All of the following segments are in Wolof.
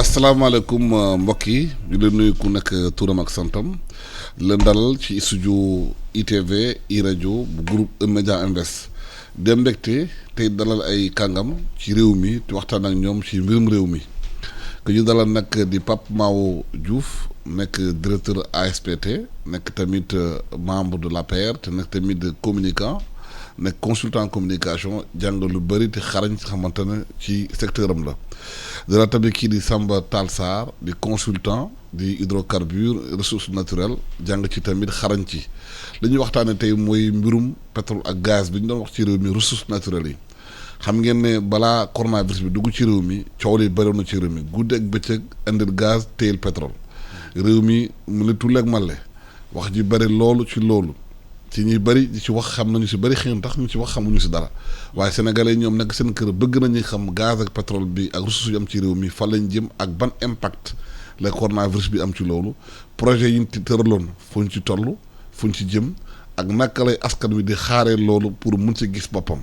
asalaamaaleykum mbokk yi di leen nuyu ku nekk turam ak santam di leen dalal ci studio ITV iRadio bu groupe E-Media Invest dem mbégte tey dalal ay kàngam ci réew mi te waxtaan ak ñoom ci mbirum réew mi ku ñu dalal nag di Pape Mahawa Diouf nekk directeur ASPT nekk tamit membre de l'APR te nekk tamit communicant nekk consultant communication jàng lu bëri te xarañ xamante ne ci secteur am la dana tamit kii di Samba Tall Sarr di consultant di hydrocarbures ressources naturelles jàng ci tamit xarañ ci li ñuy waxtaanee tey mooy mbirum pétrole ak gaz bi ñu doon wax ci réew mi ressources naturelles yi xam ngeen ne balaa coronavirus bi dugg ci réew mi coow li bëri na ci réew mi guddi ak bëccëg indil gaz téyel pétrole réew mi mu ne tulleeg male wax ji bëri loolu ci loolu ci ñuy bëri ci wax xam nañu si bëri xëy na tax ñu ci wax xamuñu si dara waaye sénégalais yi ñoom nekk seen kër bëgg nañu xam gaz ak pétrole bi ak ressources yi am ci réew mi fan lañ jëm ak ban impact la coronavirus bi am ci loolu projet yi ñu ci tëraloon fuñ ci toll fuñ ci jëm ak naka lay askan wi di xaaree loolu pour mun ci gis boppam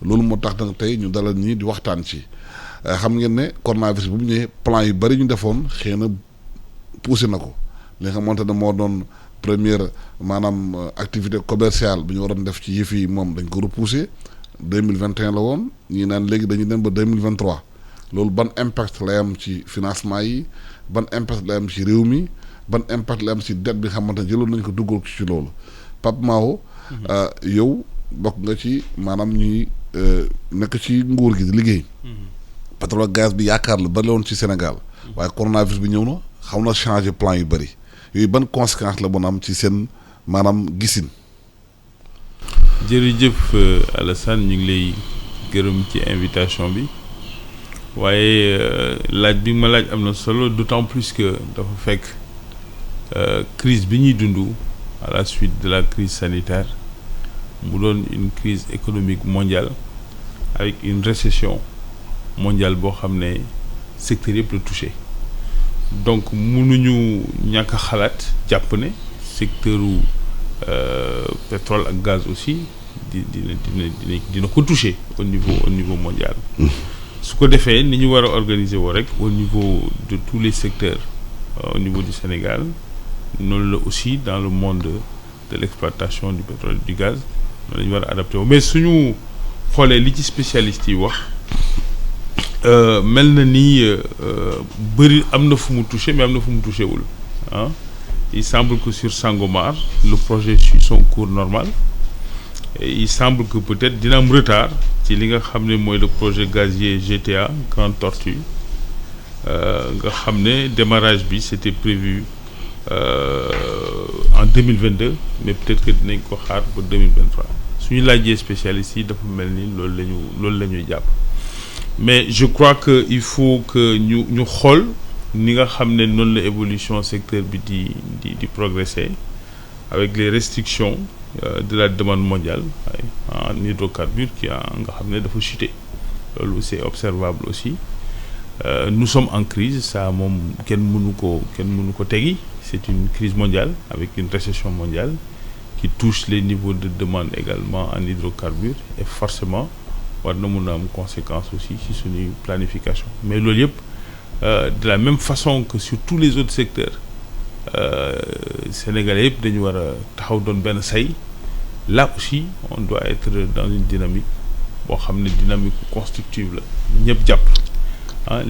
loolu moo tax nag tey ñu dalal ñii di waxtaan ci xam ngeen ne coronavirus bu mu ñëwee plan yu bëri ñu defoon xëy na poussé na ko li nga xamante ne moo doon première maanaam activité commerciale bi ñu waroon def ci yëf yi moom dañ ko repoussé 2021 la woon ñii naan léegi dañuy dem ba 2023 loolu ban impact lay am ci financement yi ban impact lay am ci réew mi ban impact lay am ci dette bi nga xamante ne jëloon nañ ko duggal ci loolu Pape Mahawa yow bokk nga ci maanaam ñuy nekk ci nguur gi di liggéey pétrole ak gaz bi yaakaar la bari woon ci Sénégal waaye coronavirus bi ñëw na xaw na changer plan yu bëri yooyu ban conséquence la mën a am ci seen maanaam gisin. jërëjëf Alassane ñu ngi lay gërëm ci invitation bi waaye laaj bi ma laaj am na solo d'autant plus que dafa fekk crise bi ñuy dund à la suite de la crise sanitaire mu doon une crise économique mondiale avec une récession mondiale boo xam ne secteur yëpp la touché donc mënuñu ñàkk a xalaat jàpp ne secteuru pétrole ak gaz aussi dina ko touché au niveau mondial su ko defee ni ñu war a organiser woo rek au niveau de tous les secteurs au niveau du Sénégal noonu la aussi dans le monde de l'exploitation du pétrole et du gaz noonu la ñu war a adapté woo mais suñu xoolee li ci spécialistes yi wax mel na ni bëri am na fu mu touché mais am na fu mu touché wul ah il semble que sur Sangomar le projet suit son cours normal et il semble que peut-être dina am retard ci li nga xam ne mooy le projet gazier GTA Grande Tortue nga xam ne démarrage bi c'était prévu en 2022 mais peut-être que dinañ ko xaar ba 2023 suñu laajee spécialistes yi dafa mel ni loolu la ñuy jàpp mais je crois que il faut que ñu xool ni nga xam ne noonu la évolution secteur bi di progresser avec les restrictions de la demande mondiale en hydrocarbures nga xam ne dafa chuter loolu c'est observable aussi nous sommes en crise ça moom kenn mënu ko teggi c'est une crise mondiale avec une récession mondiale qui touche les niveaux de demande également en hydrocarbures et forcément war na mun a am conséquence aussi ci suñuy planification mais loolu yëpp de la même façon que sur tous les autres secteurs sénégalais yëpp dañu war a taxaw doon benn say là aussi on doit être dans une dynamique boo xam ne dynamique constructive la ñëpp jàpp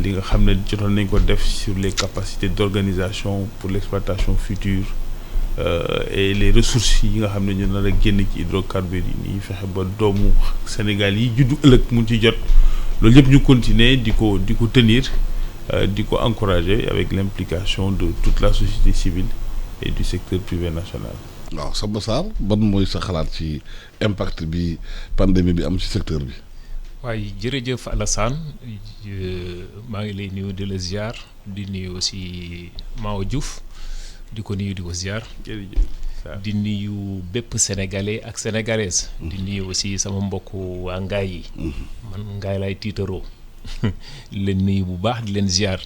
li nga xam ne jotoon nañ ko def sur les capacités d'organisation pour l'exploitation future et les ressources yi nga xam ne ñu nar a génn ci hydrocarbures yi nii fexe ba doomu Sénégal yi juddu ëllëg mun ci jot loolu yëpp ñu continuer di ko tenir di ko encourager avec l'implication de toute la société civile et du secteur privé national. waaw Samba Sarr ban mooy sa xalaat ci impact bi pandémie bi am ci secteur bi. waaye jërëjëf Alassane maa ngi lay nuyu di la ziar di nuyu aussi Mahawa Diouf di ko nuyu di ko ziar. di nuyu bépp sénégalais ak sénégalaise. di nuyu aussi sama mbokk waa Ngaay yi. man Ngaay laay tiitaroo. leen nuyu bu baax di leen ziar.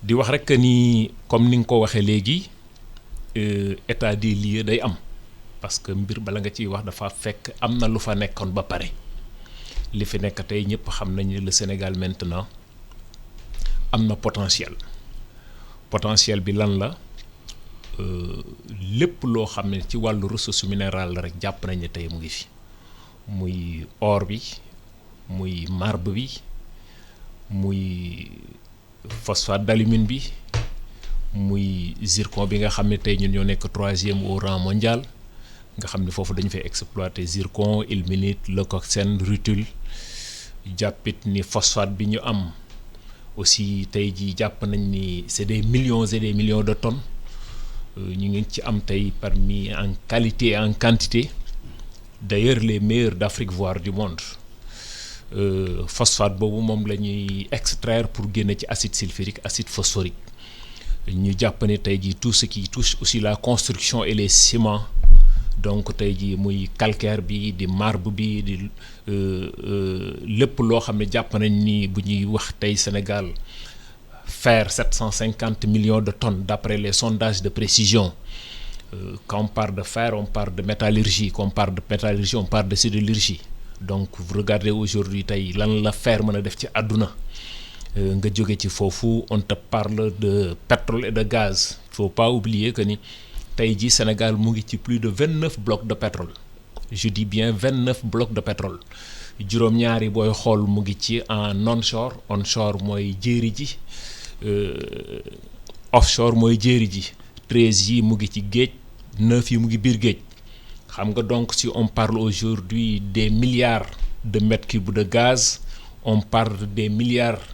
di wax rek ni comme ni nga ko waxee léegi état des lieux day am parce que mbir bala nga ciy wax dafa fekk am na lu fa nekkoon ba pare li fi nekk tey ñëpp xam nañu le Sénégal maintenant am na potentiel bi lan la lépp loo xam ne ci wàllu ressource minérale la rek jàpp nañ ne tey mu ngi fi muy or bi muy marbre bi muy phosphate d'alumine bi muy zircon bi nga xam ne tey ñun ñoo nekk 3e au rang mondial nga xam ne foofu dañu fay exploiter zircon ilménite leucoxène rutile jàppit ni phosphate bi ñu am aussi tey jii jàpp nañ ni c'est des millions et des millions de tonnes ñu ngi ci am tey parmi en qualité et en quantité d'ailleurs les meilleurs d'Afrique voire du monde phosphate boobu moom la ñuy extraire pour génne ci acide sulfurique acide phosphorique ñu jàpp ne tey jii tout ce qui touche aussi la construction et les ciments donc tey jii muy calcaire bi di marbre bi di lépp loo xam ne jàpp nañ ni bu ñuy wax tey Sénégal fer 750 millions de tonnes d'après les sondages de précision quand on parle de fer on parle de métallurgie quand on parle de métallurgie on parle de sidérurgie donc vous regardez aujourd'hui tey lan la fer mën a def ci àdduna nga jóge ci foofu on te parle de pétrole et de gaz il faut pas oublier que ni tey jii Sénégal mu ngi ci plus de 29 blocs de pétrole je dis bien 29 blocs de pétrole juróom-ñaari booy xool mu ngi ci en onshore mooy jéeri ji offshore mooy jéeri ji 13 yi mu ngi ci géej 9 yi mu ngi biir géej xam nga donc si on parle aujourd'hui des milliards de mètres cubes de gaz on parle des milliards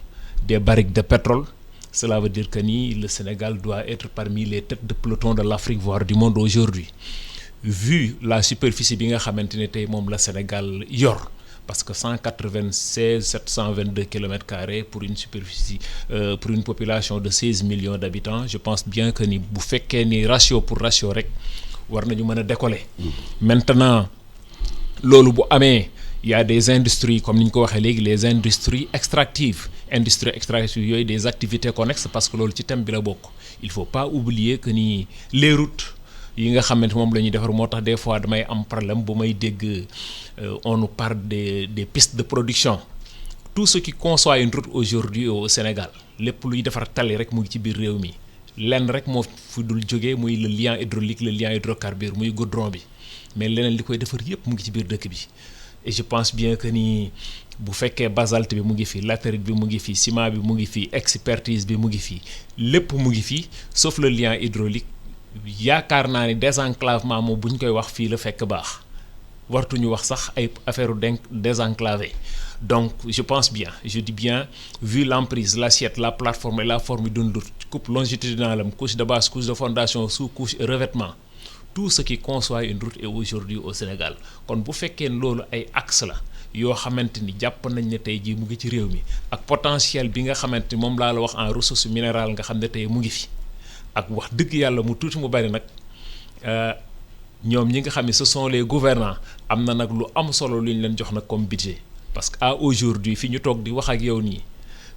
des barriques de pétrole cela veut dire que ni le Sénégal doit être parmi les têtes de peloton de l'Afrique voire du monde aujourd'hui vu la superficie bi nga xamante ne tey moom la Sénégal yor parce que 196 722 kilomètres carrés pour une superficie pour une population de 16 millions d'habitants je pense bien que ni bu fekkee ni ratio pour ratio rek war nañu mën a décoller maintenant loolu bu amee il y a des industries comme ni ñu ko waxee léegi les industries extractives yooyu des activités connexes parce que loolu ci thème bi la bokk il faut pas oublier que ni les routes yi nga xamante moom la ñuy defar moo tax des fois damay am problème bu may dégg on nous parle des pistes de production tout ce qui conçoit une route aujourd'hui au Sénégal lépp luy defar tali rek mu ngi ci biir réew mi lenn rek moo fu dul jógee muy le liant hydraulique le liant hydrocarbure muy goudron bi mais leneen li koy defar yépp mu ngi ci biir dëkk bi et je pense bien que ni bu fekkee basalte bi mu ngi fi latérite bi mu ngi fi ciment bi mu ngi fi expertise bi mu ngi fi lépp mu ngi fi sauf le liant hydraulique yaakaar naa ni désenclavement moom bu ñu koy wax fii la fekk baax wartuñu wax sax ay affaire désenclavé donc je pense bien je dis bien vu l'emprise l'assiette la plateforme et la forme d'une route coupe longitudinale couche de base couche de fondation sous-couche et revêtement tout ce qui conçoit une route est aujourd'hui au Sénégal kon bu fekkee loolu ay axe la yoo xamante ni jàpp nañ ne tey jii mu ngi ci réew mi ak potentiel bi nga xamante ni moom laa la wax en ressources minérales nga xam ne tey mu ngi fi ak wax dëgg yàlla mu tuuti mu bari nag ñoom ñi nga xam ne ce sont les gouvernants am na nag lu am solo lu ñu leen jox nag comme budget parce que à aujourd'hui fi ñu toog di wax ak yow nii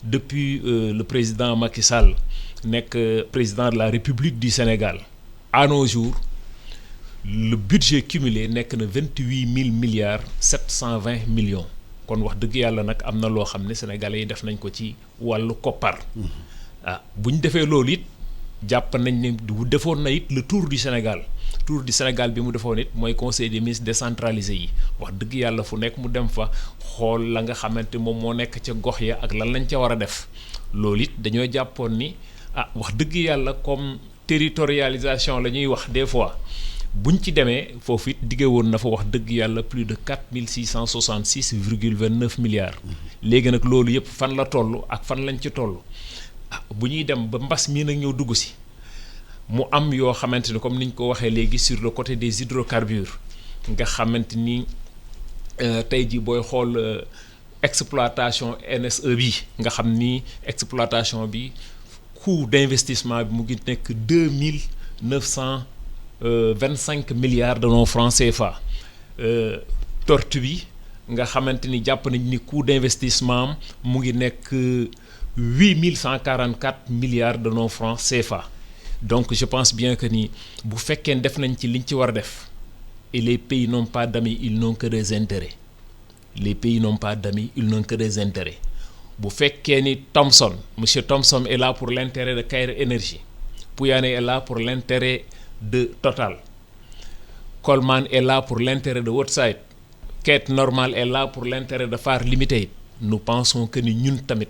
depuis le président Macky Sall nekk président de la République du Sénégal à nos jours le budget cumulé nekk na 28 000 milliards 720 millions kon wax dëgg yàlla nag am na loo xam ne sénégalais yi def nañ ko ci wàllu koppar bu ñu defee loolu it jàpp nañ ne defoon na it le tour du Sénégal bi mu defoon it mooy conseil des ministres décentralisé yi wax dëgg yàlla fu nekk mu dem fa xool la nga xamante moom moo nekk ca gox ya ak lan lañ ca war a def loolu it dañoo jàppoon ni wax dëgg yàlla comme territorialisation la ñuy wax des fois buñ ci demee foofu it diggee woon na fa wax dëgg yàlla plus de 4666,29 milliards léegi nag loolu yëpp fan la toll ak fan lañ ci toll bu ñuy dem ba mbas mii nag ñëw dugg si mu am yoo xamante ni comme niñ ko waxee léegi sur le côté des hydrocarbures nga xamante ni tey ji booy xool exploitation NSE bi nga xam ni exploitation bi coût d'investissement bi mu ngi nekk 2925 milliards de nos francs CFA tortue bi nga xamante ni jàpp nañ ni coût d'investissement am mu ngi nekk 8144 milliards de nos francs CFA donc je pense bien que ni bu fekkee def nañ ci liñ ci war a def et les pays n'ont pas d'amis ils n'ont que des intérêts les pays n'ont pas d'amis ils n'ont que des intérêts bu fekkee ni monsieur Thomson est là pour l'intérêt de Kayra Énergie, Pouyanné est là pour l'intérêt de Total, Coleman est là pour l'intérêt de Woodside, Kate Normal est là pour l'intérêt de Far Limited, nous pensons que ñun tamit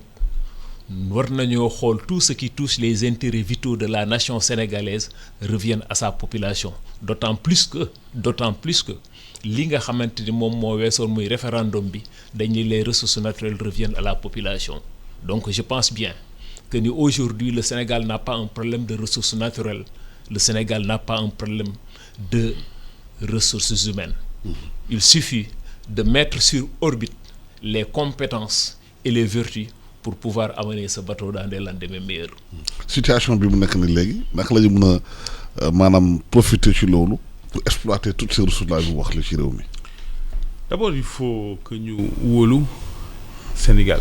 war nañoo xool tout ce qui touche les intérêts vitaux de la nation sénégalaise reviennent à sa population, d'autant plus que li nga xamante ni moom moo weesoon muy référendum bi dañ ni les ressources naturelles reviennent à la population. Donc je pense bien que ni aujourd'hui le Sénégal n'a pas un problème de ressources naturelles, le Sénégal n'a pas un problème de ressources humaines. Il suffit de mettre sur orbite les compétences et les vertus pour pouvoir amener ce bateau dans des lendemains meilleurs. Situation bi mu nekk ni léegi naka la ñu mën a maanaam profiter ci loolu pour exploiter toutes ces ressources là bu wax la ci réew mi. D'abord il faut que ñu wóolu Sénégal.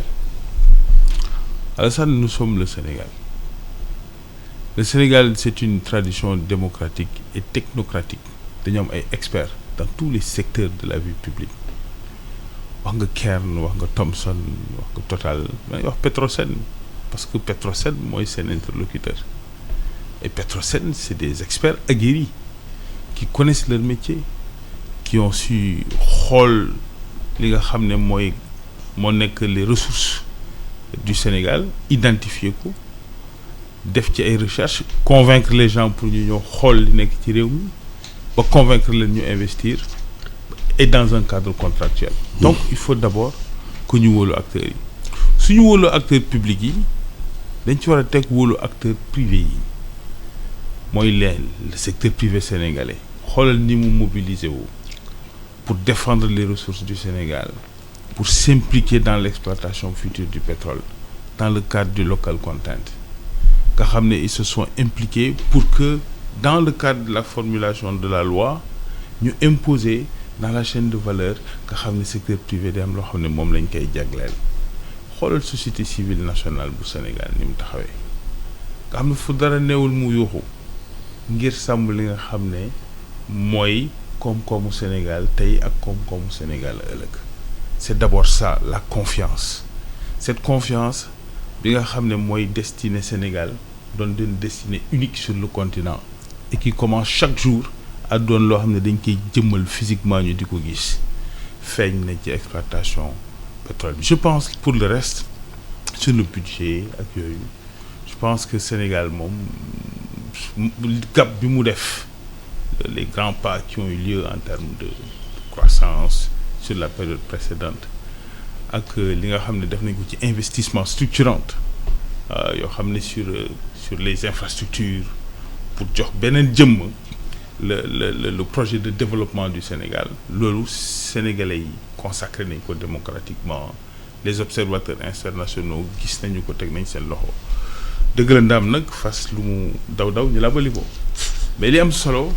Alassane, nous sommes le Sénégal. Le Sénégal, c'est une tradition démocratique et technocratique. Dañu am ay experts dans tous les secteurs de la vie publique. Wax nga Kern, wax nga Thomson, wax nga Total, mais wax Petrosen, parce que Petrosen mooy seen interlocuteur. Et Petrosen, c'est des experts aguerris qui connaissent leur métier, qui ont su xool li nga xam ne moo nekk les ressources du Sénégal, identifier ko, def ci ay recherches, convaincre les gens pour ñu ñëw xool li nekk ci réew mi, ba convaincre leen ñu investir, et dans un cadre contractuel. Donc il faut d'abord que ñu wóolu acteurs yi. Suñu wóolu acteurs publics yi dañ ci war a teg wóolu acteurs privés yi mooy le secteur privé sénégalais xoolal ni mu mobiliser wu pour défendre les ressources du Sénégal, pour s'impliquer dans l'exploitation future du pétrole dans le cadre du local content. Nga xam ne ils se sont impliqués pour que dans le cadre de la formulation de la loi ñu imposer dans la chaîne de valeur nga xam ne secteur privé day am loo xam ne moom lañ koy jagleel. Xoolal société civile nationale bu Sénégal ni mu taxawee nga xam ne fu dara newul mu yuuxu ngir sàmm li nga xam ne mooy koom-koomu Sénégal tey ak koom-koomu Sénégal ëllëg. C'est d'abord ça, la confiance. Cette confiance bi nga xam ne mooy destinée Sénégal doon une destinée unique sur le continent et qui commence chaque jour à doon loo xam ne dañ koy jëmmal physiquement ñu di ko gis feeñ na ci exploitation pétrole bi. Je pense que pour le reste sur le budget ak yooyu je pense que Sénégal moom gap bi mu def les grands pas qui ont eu lieu en termes de croissance sur la période précédente ak li nga xam ne def nañ ko ci investissement structurant yoo xam ne sur les infrastructures pour jox beneen jëmm le projet de développement du Sénégal loolu sénégalais yi consacré nañ ko démocratiquement, les observateurs internationaux gis nañu ko teg nañ seen loxo dëgg la ndaam nag fas lu mu daw ñu la bali ko mais li am solo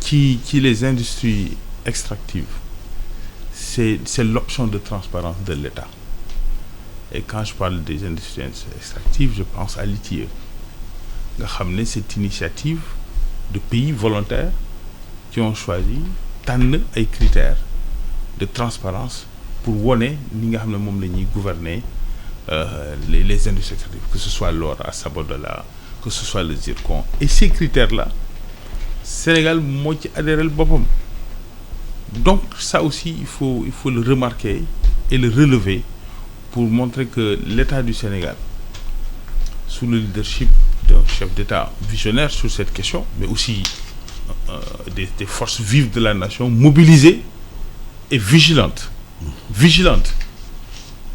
ci les industries extractives c'est l'option de transparence de l'État. Et quand je parle des industries extractives, je pense à l'ITIE. Nga xam ne cette initiative de pays volontaires qui ont choisi tànn ay critères de transparence pour wone ni nga xam ne moom la ñuy gouverner les industries extractives, que ce soit l'or à Sabodala, que ce soit le zircon. Et ces critères-là, Sénégal moo ci adhéré boppam. Donc ça aussi il faut le remarquer et le relever pour montrer que l'État du Sénégal, sous le leadership d'un chef d'État visionnaire sur cette question, mais aussi des forces vives de la nation, mobilisées et vigilantes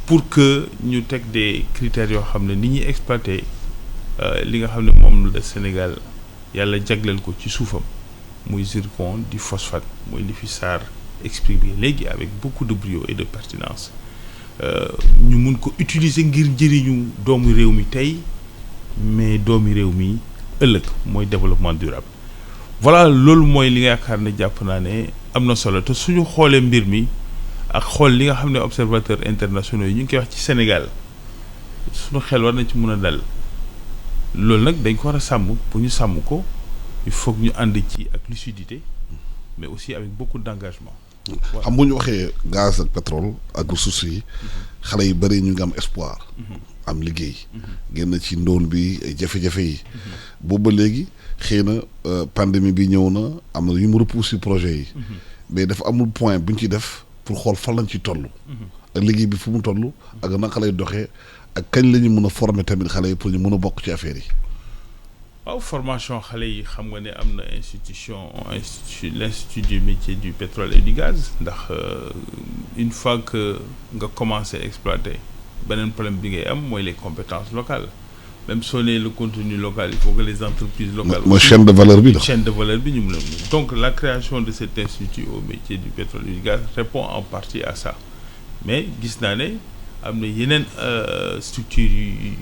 pour que ñu teg des critères yoo xam ne ni ñuy exploiter li nga xam ne moom le Sénégal yàlla jagleel ko ci suufam muy zircon di phosphate mooy li fi Sarr expliqué léegi avec beaucoup de brio et de pertinence ñu mun ko utiliser ngir njëriñu doomu réew mi tey mais doomi réew mi ëllëg mooy développement durable. Voilà loolu mooy li nga yaakaar ne jàpp naa ne am na solo te suñu xoolee mbir mi ak xool li nga xam ne observateurs internationaux yi ñu ngi koy wax ci Sénégal suñu xel war nañ ci mën a dal loolu nag dañ ko war a sàmm pour ñu sàmm ko il faut que ñu ànd ci ak lucidité mais aussi avec beaucoup d'engagement. xam bu ñu waxee gaz ak pétrole ak ressources yi xale yu bëri ñu ngi am espoir. am liggéey. génn ci ndóol bi ay jafe-jafe yi. boobu ba léegi xëy na pandémie bi ñëw na am na yu mu repoussé projet yi. mais dafa amul point bu ñu ci def pour xool fan lañ ci toll. ak liggéey bi fu mu toll ak naka lay doxee ak kañ la ñu mën a former tamit xale yi pour ñu mën a bokk ci affaire yi. waaw formation xale yi xam nga ne am na l'institut du métier du pétrole et du gaz ndax une fois que nga commencé exploiter beneen problème bi ngay am mooy les compétences locales même soo nee le contenu local il faut que les entreprises locales. mooy chaîne de valeur bi la. chaîne de valeur bi ñu mun a donc la création de cet institut au métier du pétrole et du gaz répond en partie à ça mais gis naa ne am na yeneen structures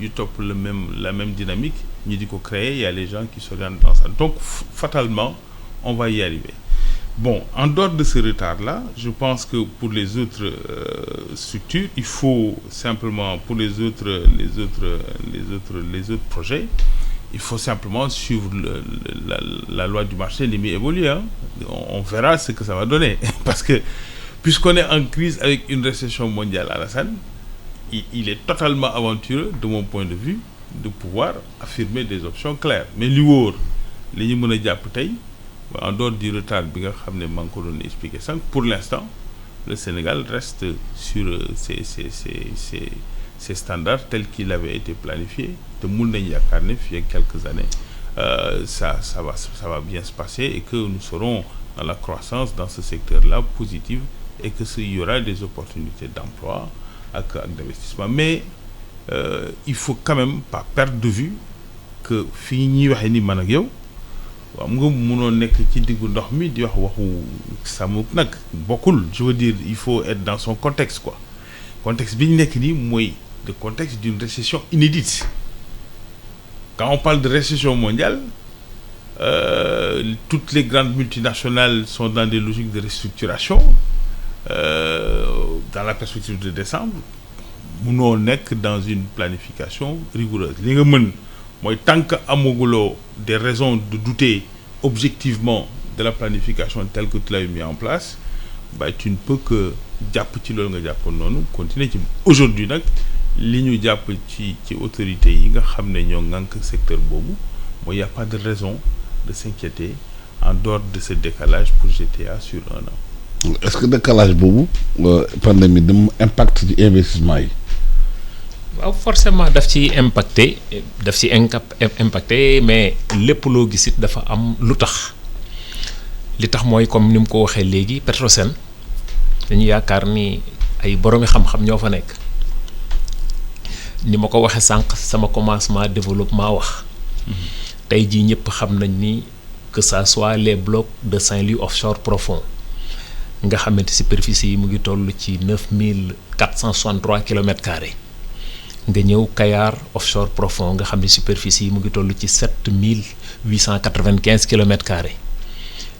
yu topp la même dynamique ñi di ko créer il y a les gens qui s'orientent dans ça donc fatalement on va y arriver bon en dehors de ce retard là je pense que pour les autres structures il faut simplement pour les autres projets il faut simplement suivre la loi du marché ni muy évoluer on verra ce que ça va donner parce que puisqu'on est en crise avec une récession mondiale Alassane il est totalement aventureux de mon point de vue de pouvoir affirmer des options claires mais li wóor li ñu mën a jàpp tey en dehors du retard bi nga xam ne maa ngi ko doon expliquer sànq pour l'instant le Sénégal reste sur ces standards tels qu'il avait été planifié te mun nañ yaakaar ne fii ak quelques années ça va bien se passer et que nous serons dans la croissance dans ce secteur-là positive et que il y aura des opportunités d'emploi ak d'investissement mais il faut quand même pas perdre de vue que fii ñuy waxee ni man ak yow waaw nga mënoo nekk ci diggu ndox mi di wax waxu sàmm nag bokkul je veux dire il faut être dans son contexte quoi contexte bi ñu nekk nii mooy le contexte d'une récession inédite quand on parle de récession mondiale toutes les grandes multinationales sont dans des logiques de restructuration dans la perspective de décembre munoo nekk dans une planification rigoureuse li nga mën mooy tant que amaguloo des raisons de douter objectivement de la planification telle que tu l'as mis en place bah tu ne peux que jàpp ci loolu nga jàppoon noonu continuer ci aujourd'hui nag li ñu jàpp ci autorités yi nga xam ne ñoo ŋànk secteur boobu mooy y a pas de raison de s'inquiéter en dehors de ce décalage pour GTA sur 1 an. Est-ce que décalage boobu pandémie dama impact ci investissement yi. waaw forcément daf ci impacté mais lépp loo gis it dafa am lu tax li tax mooy comme ni mu ko waxee léegi Petrosen dañu yaakaar ni ay boroomi xam-xam ñoo fa nekk ni ma ko waxee sànq sama commencement développement wax tey jii ñëpp xam nañ ni que ça soit les blocs de Saint-Louis offshore profond nga xamante superficie yi mu ngi toll ci 9463 kilomètres carrés nga ñëw Kayar offshore profond nga xam ne superficie yi mu ngi toll ci 7895 kilomètres carrés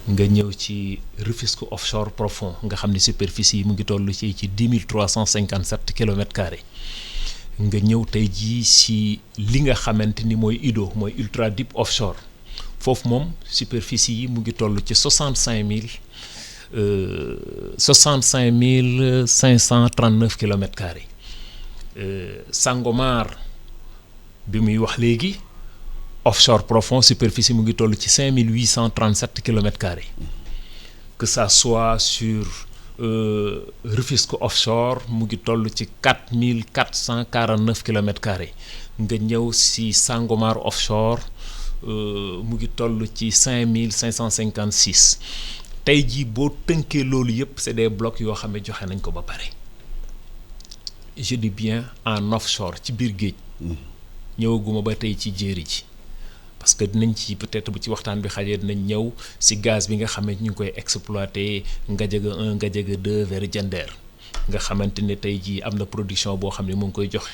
nga ñëw ci Rufisque offshore profond nga xam ne superficie yi mu ngi toll ci 10357 kilomètres carrés nga ñëw tey jii si li nga xamante ni mooy Ido mooy ultra deep offshore foofu moom superficie yi mu ngi toll ci 65539 kilomètres carrés Sangomar bi muy wax léegi offshore profond superficie mu ngi toll ci 5837 kilomètres carrés que ça soit sur Rufisque offshore mu ngi toll ci 4449 kilomètres carrés nga ñëw si Sangomar offshore mu ngi toll ci 5556 tey jii boo tënkee loolu yëpp c'est des blocs yoo xam ne joxe nañ ko ba pare je dis bien en offshore ci biir géej ñëwaguma ba tey ci jéeri ji parce que dinañ ci peut-être bu ci waxtaan bi xajee dinañ ñëw si gaz bi nga xam ne ñu ngi koy exploiter Ngadiaga 1 Ngadiaga 2 vers Diender nga xamante ne tey jii am na production boo xam ne mu ngi koy jox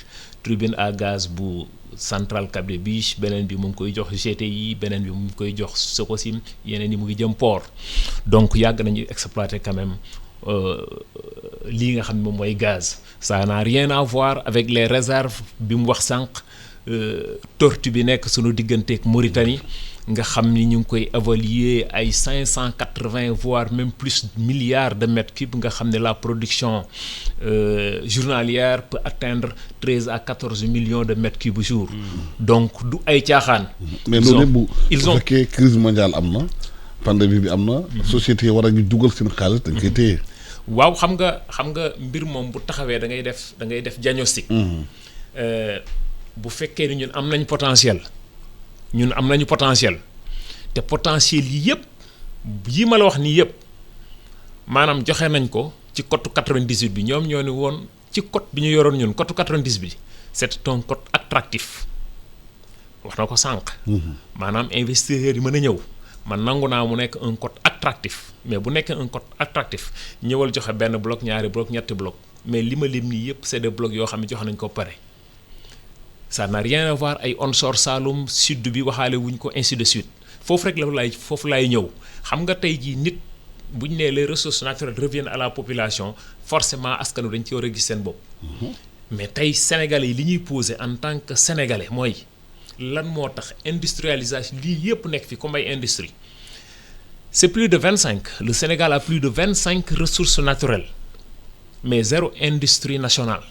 turbine à gaz bu Centrale Cap des Biches beneen bi mu ngi koy jox GTI beneen bi mu ngi koy jox Sococim yeneen yi mu ngi jëm port donc yàgg nañu exploiter quand même lii nga xam ne moom mooy gaz ça n'a rien à voir avec les réserves bi mu wax sànq tortue bi nekk sunu digganteeg Mauritanie nga xam ni ñu ngi koy évaluer ay 580 voire même plus milliards de mètres cubes nga xam ne la production journalière peut atteindre 13 à 14 millions de mètres cubes jour. Donc du ay caaxaan. mais loolu bu fekkee crise mondiale am na pandémie bi am na. société war a ñu dugal seen xaalis dañ koy téye. waaw xam nga mbir moom bu taxawee da ngay def diagnostic. Bu fekkee ni ñun am nañ potentiel te potentiel yi yëpp yi ma la wax nii yëpp maanaam joxe nañ ko ci code 98 bi ñoom ñoo ni woon ci code bi ñu yoroon ñun code 90 bi c'est un code attractif wax na ko sànq. maanaam investisseurs yi mën a ñëw man nangu naa mu nekk un code attractif mais bu nekkee un code attractif ñëwal joxe benn bloc ñaari bloc ñetti bloc mais li ma lim nii yëpp c'est des blocs yoo xam ne joxe nañ ko pare. Ça n'a rien à voir ay onshore Saloum sud bi waxaale wuñ ko ainsi de suite foofu rek foofu laay ñëw xam nga tey jii nit bu ñu nee les ressources naturelles reviennent à la population forcément askanu dañ ci war a gis seen bopp. mais tey sénégalais yi li ñuy poser en tant que sénégalais mooy lan moo tax industrialisation lii yëpp nekk fi comme ay industrie c'est plus de 25 le Sénégal a plus de 25 ressources naturelles mais zéro industrie nationale.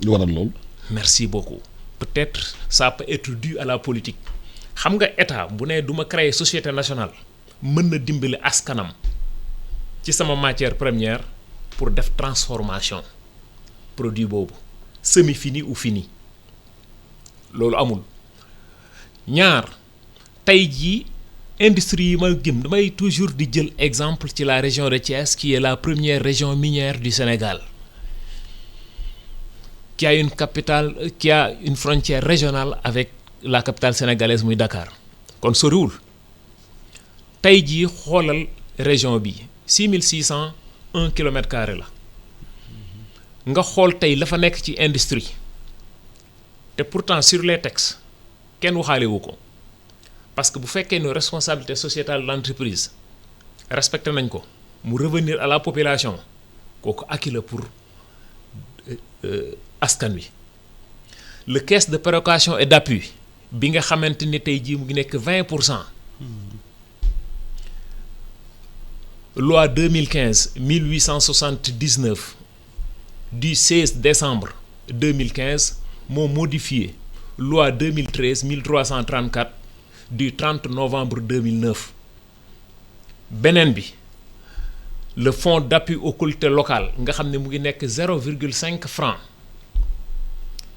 lu waral loolu. Merci beaucoup. Peut-être ça peut être dû à la politique xam nga état bu ne du ma créer société nationale mën na dimbali askanam ci sama matière première pour def transformation produit boobu semi fini ou fini loolu amul. ñaar tey jii industrie yi ma gëm damay toujours di jël exemple ci la région de Thiès qui est la première région minière du Sénégal. Qui a une frontière régionale avec la capitale sénégalaise muy Dakar kon soriwul tey jii xoolal région bi 6601 kilomètres carrés la nga xool tey la fa nekk ci industrie te pourtant sur les textes kenn waxaale wu ko parce que bu fekkee ne responsabilité sociétale de l'entreprise respecté nañ ko mu revenir à la population kooku acquis la pour askan wi le caisse de péréquation et d'appui bi nga xamante ni tey jii mu ngi nekk 20%. Loi 2015 1879 du 16 décembre 2015 moo modifié loi 2013 1334 du 30 novembre 2009 beneen bi le fonds d'appui aux collectivités locales nga xam ne mu ngi nekk 0,5 francs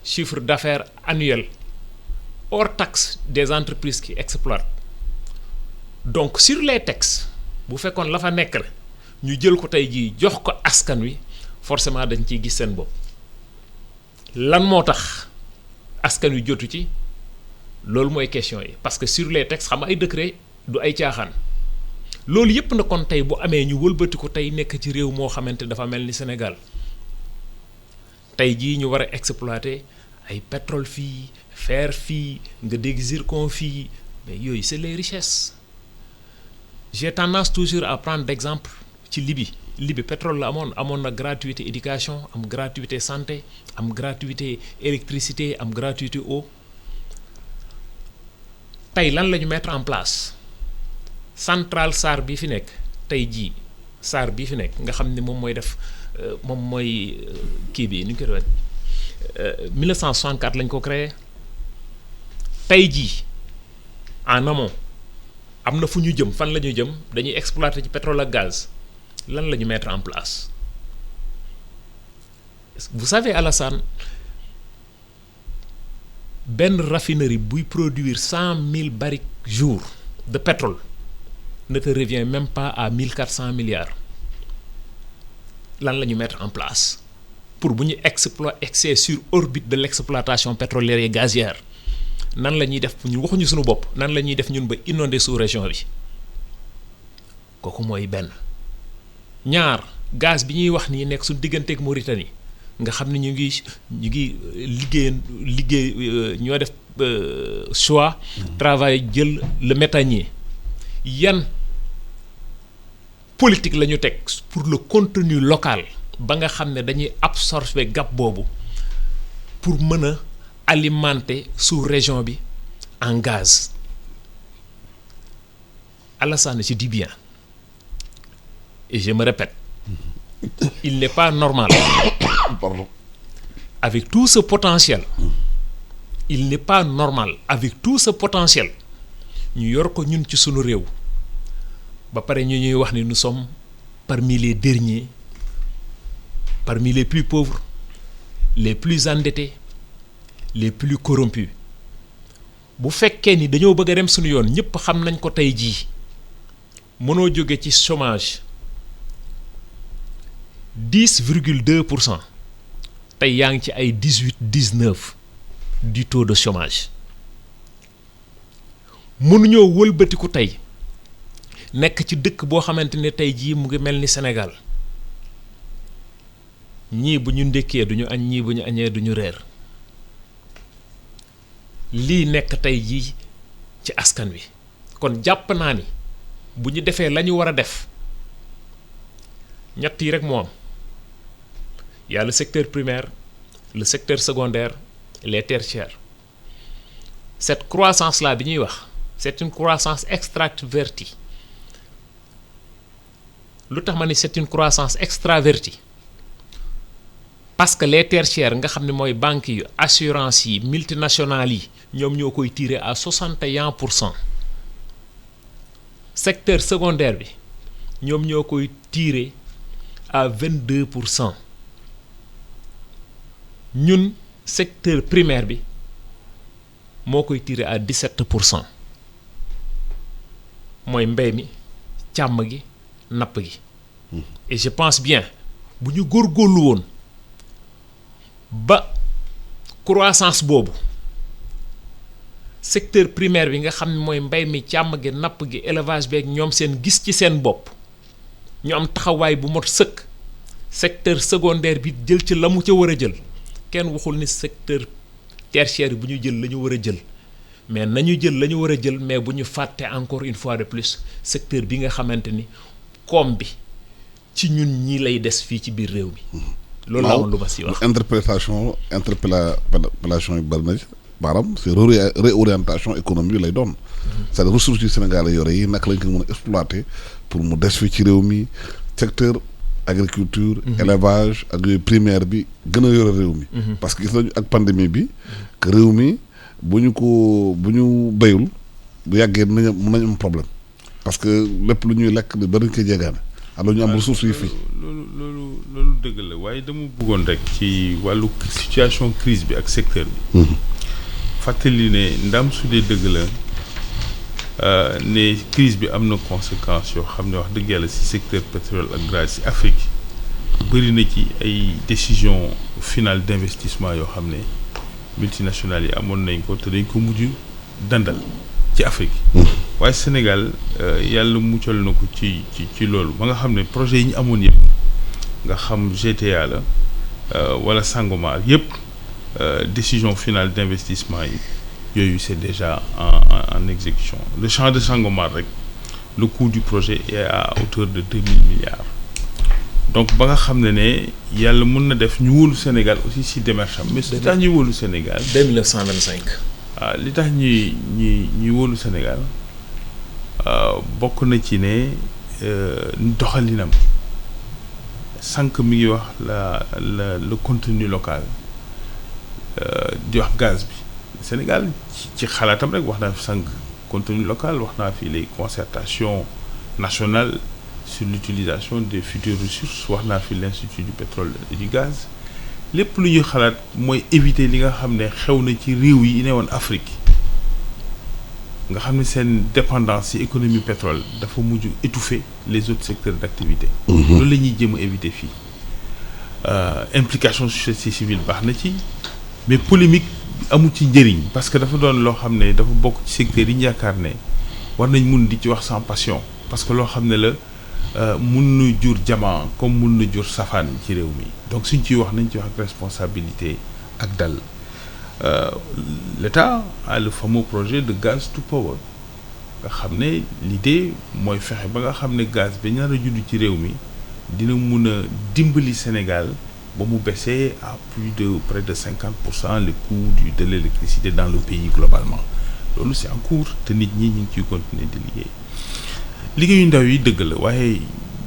chiffre d'affaires annuel hors taxe des entreprises qui exploitent donc sur les textes bu fekkoon la fa nekk la ñu jël ko tey jii jox ko askan wi forcément dañ ciy gis seen bopp lan moo tax askan wi jotu ci loolu mooy question yi parce que sur les textes xam ay décret du ay caaxaan loolu yépp na kon tey bu amee ñu wëlbati ko tey nekk ci réew moo xamante dafa mel ni Sénégal tey jii ñu war a exploiter ay pétrole fii fer fii nga dégg zircon fii mais yooyu c'est les richesses j'ai tendance toujours à prendre d'exemple ci Libye pétrole la amoon na gratuité éducation am gratuité santé am gratuité électricité am gratuité eau tey lan la ñu mettre en place centrale SAR bi fi nekk tey jii SAR bi fi nekk nga xam ne moom mooy def moom mooy kii bi ni ñu koy defee 1964 lañ ko créé tey jii en amont am na fu ñu jëm fan la ñu jëm dañuy exploiter ci pétrole ak gaz lan la ñu mettre en place vous savez Alassane benn raffinerie buy produire 100 000 barils jour de pétrole ne te revient même pas à 1400 milliards lan la ñu mettre en place pour bu ñu excès sur orbite de l'exploitation pétrolière et gazière nan la ñuy def ñu waxuñu suñu bopp nan la ñuy def ñun ba inonder sous-région bi kooku mooy benn ñaar gaz bi ñuy wax nii nekk suñu digganteeg Mauritanie nga xam ne ñu ngi liggéey ñoo def choix travail jël le méthanier yan politique la ñu teg pour le contenu local ba nga xam ne dañuy absorber gap boobu pour mën a alimenter sous-région bi en gaz. Alassane, je dis bien, et je me répète, il n'est pas normal, pardon, avec tout ce potentiel, il n'est pas normal, avec tout ce potentiel, ñu yor ko ñun ci sunu réew ba pare ñu ñuy wax ni nous sommes parmi les derniers, parmi les plus pauvres, les plus endettés, les plus corrompus. Bu fekkee ni dañoo bëgg a dem sunu yoon ñëpp xam nañ ko tey jii mënoo jóge ci chômage 10,2%, tey yaa ngi ci ay 18-19 du taux de chômage. mënuñoo wëlbatiku tey nekk ci dëkk boo xamante ne tey jii mu ngi mel ni Sénégal ñii bu ñu ndékkee duñu añ, ñii bu ñu añee duñu reer. lii nekk tey jii ci askan wi kon jàpp naa ni bu ñu defee la ñu war a def ñett yi rek moo am. Il y a le secteur primaire, le secteur secondaire et les tertiaires. Cette croissance-là bi ñuy wax c'est une croissance extravertie. lu tax ma ni c'est une croissance extravertie parce que les tertiaires nga xam ne mooy banques yi, assurance yi, multinationales yi ñoom ñoo koy tirer à 61%. secteur secondaire bi ñoom ñoo koy tirer à 22%. ñun secteur primaire bi moo koy tirer à 17%. mooy mbay mi, càmm gi, napp gi. et je pense bien bu ñu góorgóorlu woon ba croissance boobu secteur primaire bi nga xam ne mooy mbay mi, càmm gi, napp gi, élevage beeg ñoom seen gis ci seen bopp ñu am taxawaay bu mot sëkk. secteur secondaire bi jël ci la mu ca war a jël kenn waxul ni secteur tertiaire bu ñu jël la ñu war a jël mais nañu jël la ñu war a jël mais bu ñu fàtte encore une fois de plus secteur bi nga xamante ni koom bi ci ñun ñii lay des fii ci biir réew mi. loolu la woon lu ma si wax. interpellation yi bari na ci maanaam c'est réorientation économique lay doon. c'est-à-dire ressources yu Sénégal la yore yi naka lañ ko mën a exploiter pour mu des fii ci réew mi secteur agriculture. élevage ak yooyu primaire bi gën a yore réew mi. parce que gis nañu ak pandémie bi que réew mi bu ñu béyul bu yàggee mën nañu am problème parce que lépp lu ñuy lekk li bari ko jeegaane alors ñu am ressources yi fii. loolu dëgg la waaye dama bëggoon rek ci wàllu situation crise bi ak secteur bi. fàttali ne ndam su dee dëgg la ne crise bi am na conséquences yoo xam ne wax dëgg yàlla ci secteur pétrole ak gaz ci Afrique bëri na ci ay décisions finales d'investissement yoo xam ne multinationales yi amoon nañ ko te dañ ko mujj dandal ci Afrique. waaye Sénégal yàlla muccal na ko ci loolu ba nga xam ne projet yi ñu amoon yëpp nga xam GTA la wala Sangomar yëpp décision finale d'investissement yi yooyu c'est déjà en exécution. Le champ de Sangomar rek le coût du projet est à hauteur de 2000 milliards. donc ba nga xam ne yàlla mën na def ñu wóolu Sénégal aussi si démarche am mais li tax ñuy wóolu Sénégal. 2925. li tax ñuy wóolu Sénégal bokk na ci ne doxalinam sànq mi ngi wax le contenu local di wax gaz bi Sénégal ci xalaatam rek wax naa fi sànq contenu local wax naa fi les concertations nationales sur l'utilisation des futures ressources wax naa fi l'Institut du pétrole et du gaz lépp lu ñuy xalaat mooy éviter li nga xam ne xew na ci réew yi ne woon Afrique nga xam ne seen dépendance ci économie pétrole dafa mujj étouffer les autres secteurs d'activité. loolu la ñuy jéem a éviter fii implication société civile baax na ci mais polémique amul ci njëriñ parce que dafa doon loo xam ne dafa bokk ci secteur yi ñu yaakaar ne war nañ mun di ci wax sans passion parce que loo xam ne la mun na jur jamaa comme mun na jur safaan ci réew mi donc suñ ciy wax nañ ci wax ak responsabilité ak dal. L'État a le fameux projet de gaz to power nga xam ne l'idée mooy fexe ba nga xam ne gaz bi nar a judd ci réew mi dina mun a dimbali Sénégal ba mu baissé à plus de près de 50% le coût de l'électricité dans le pays globalement loolu c'est en cours te nit ñi ñu ngi ciy continuer di liggéeyu ndaw yi dëgg la waaye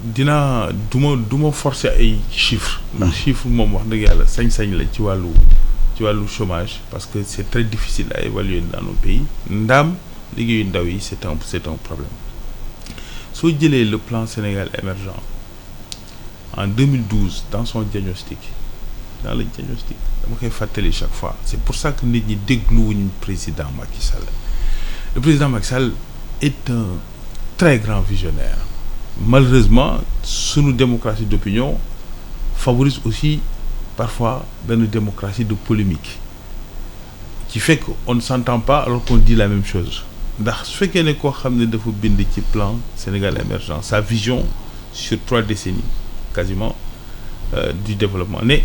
du ma forcer ay chiffres ndax chiffre moom wax dëgg yàlla sañ-sañ la ci wàllu chômage parce que c'est très difficile à évaluer dans nos pays ndaam liggéeyu ndaw yi c'est un problème soo jëlee le plan Sénégal émergent en 2012 dans le diagnostic dama koy fàttali chaque fois c'est pour ça que nit ñi dégluwuñu président Macky Sall le président Macky Sall est un très grand visionnaire malheureusement sunu démocratie d'opinion favorise aussi parfois benn démocratie de polémique qui fait qu'on ne s'entend pas alors qu'on dit la même chose ndax su fekkee ne koo xam ne dafa bind ci plan Sénégal émergent sa vision sur 3 décennies quasiment du développement ne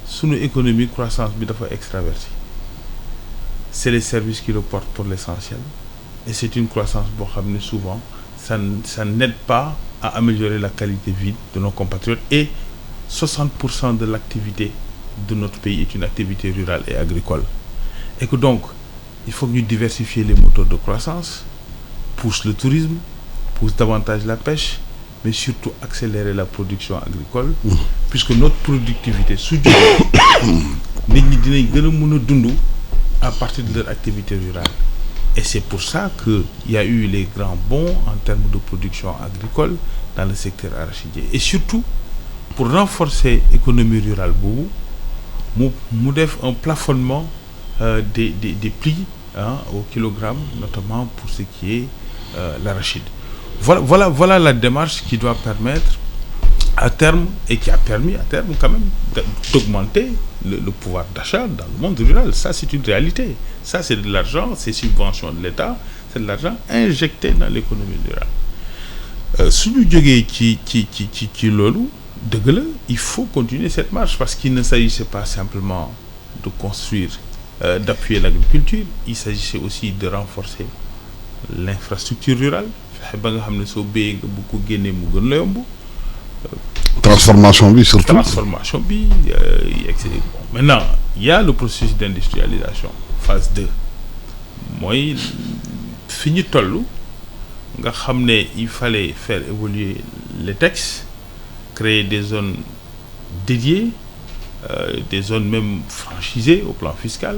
sunu économie croissance bi dafa extravertie c'est les services qui le portent pour l'essentiel et c'est une croissance boo xam ne souvent ça n'aide pas à améliorer la qualité de vie de nos compatriotes et 60% de l'activité de notre pays est une activité rurale et agricole et que donc il faut que ñu diversifier les moteurs de croissance pousse le tourisme pousse davantage la pêche mais surtout accélérer la production agricole puisque notre productivité su jógee nit ñi dinañ gën a mën a dund à partir de leur activité rurale et c'est pour ça que il y a eu les grands bonds en termes de production agricole dans le secteur arachidier et surtout pour renforcer l'économie rurale boobu mu def un plafonnement des prix au kilogramme notamment pour ce qui est l'arachide. Voilà la démarche qui doit permettre à terme et qui a permis à terme quand même d'augmenter le pouvoir d'achat dans le monde rural. Ça c'est une réalité. Ça c'est de l'argent, c'est subvention de l'État, c'est de l'argent injecté dans l'économie rurale. Suñu jógee ci loolu dëgg la il faut continuer cette marche parce qu'il ne s'agissait pas simplement de construire d'appuyer l'agriculture, il s'agissait aussi de renforcer l'infrastructure rurale fexe ba nga xam ne soo béyee nga bu ko génnee mu gën la yomb. Transformation bi surtout. Transformation bi maintenant il y a le processus d'industrialisation phase 2 mooy fi ñu toll nga xam ne il fallait faire évoluer les textes créer des zones dédiées des zones même franchisées au plan fiscal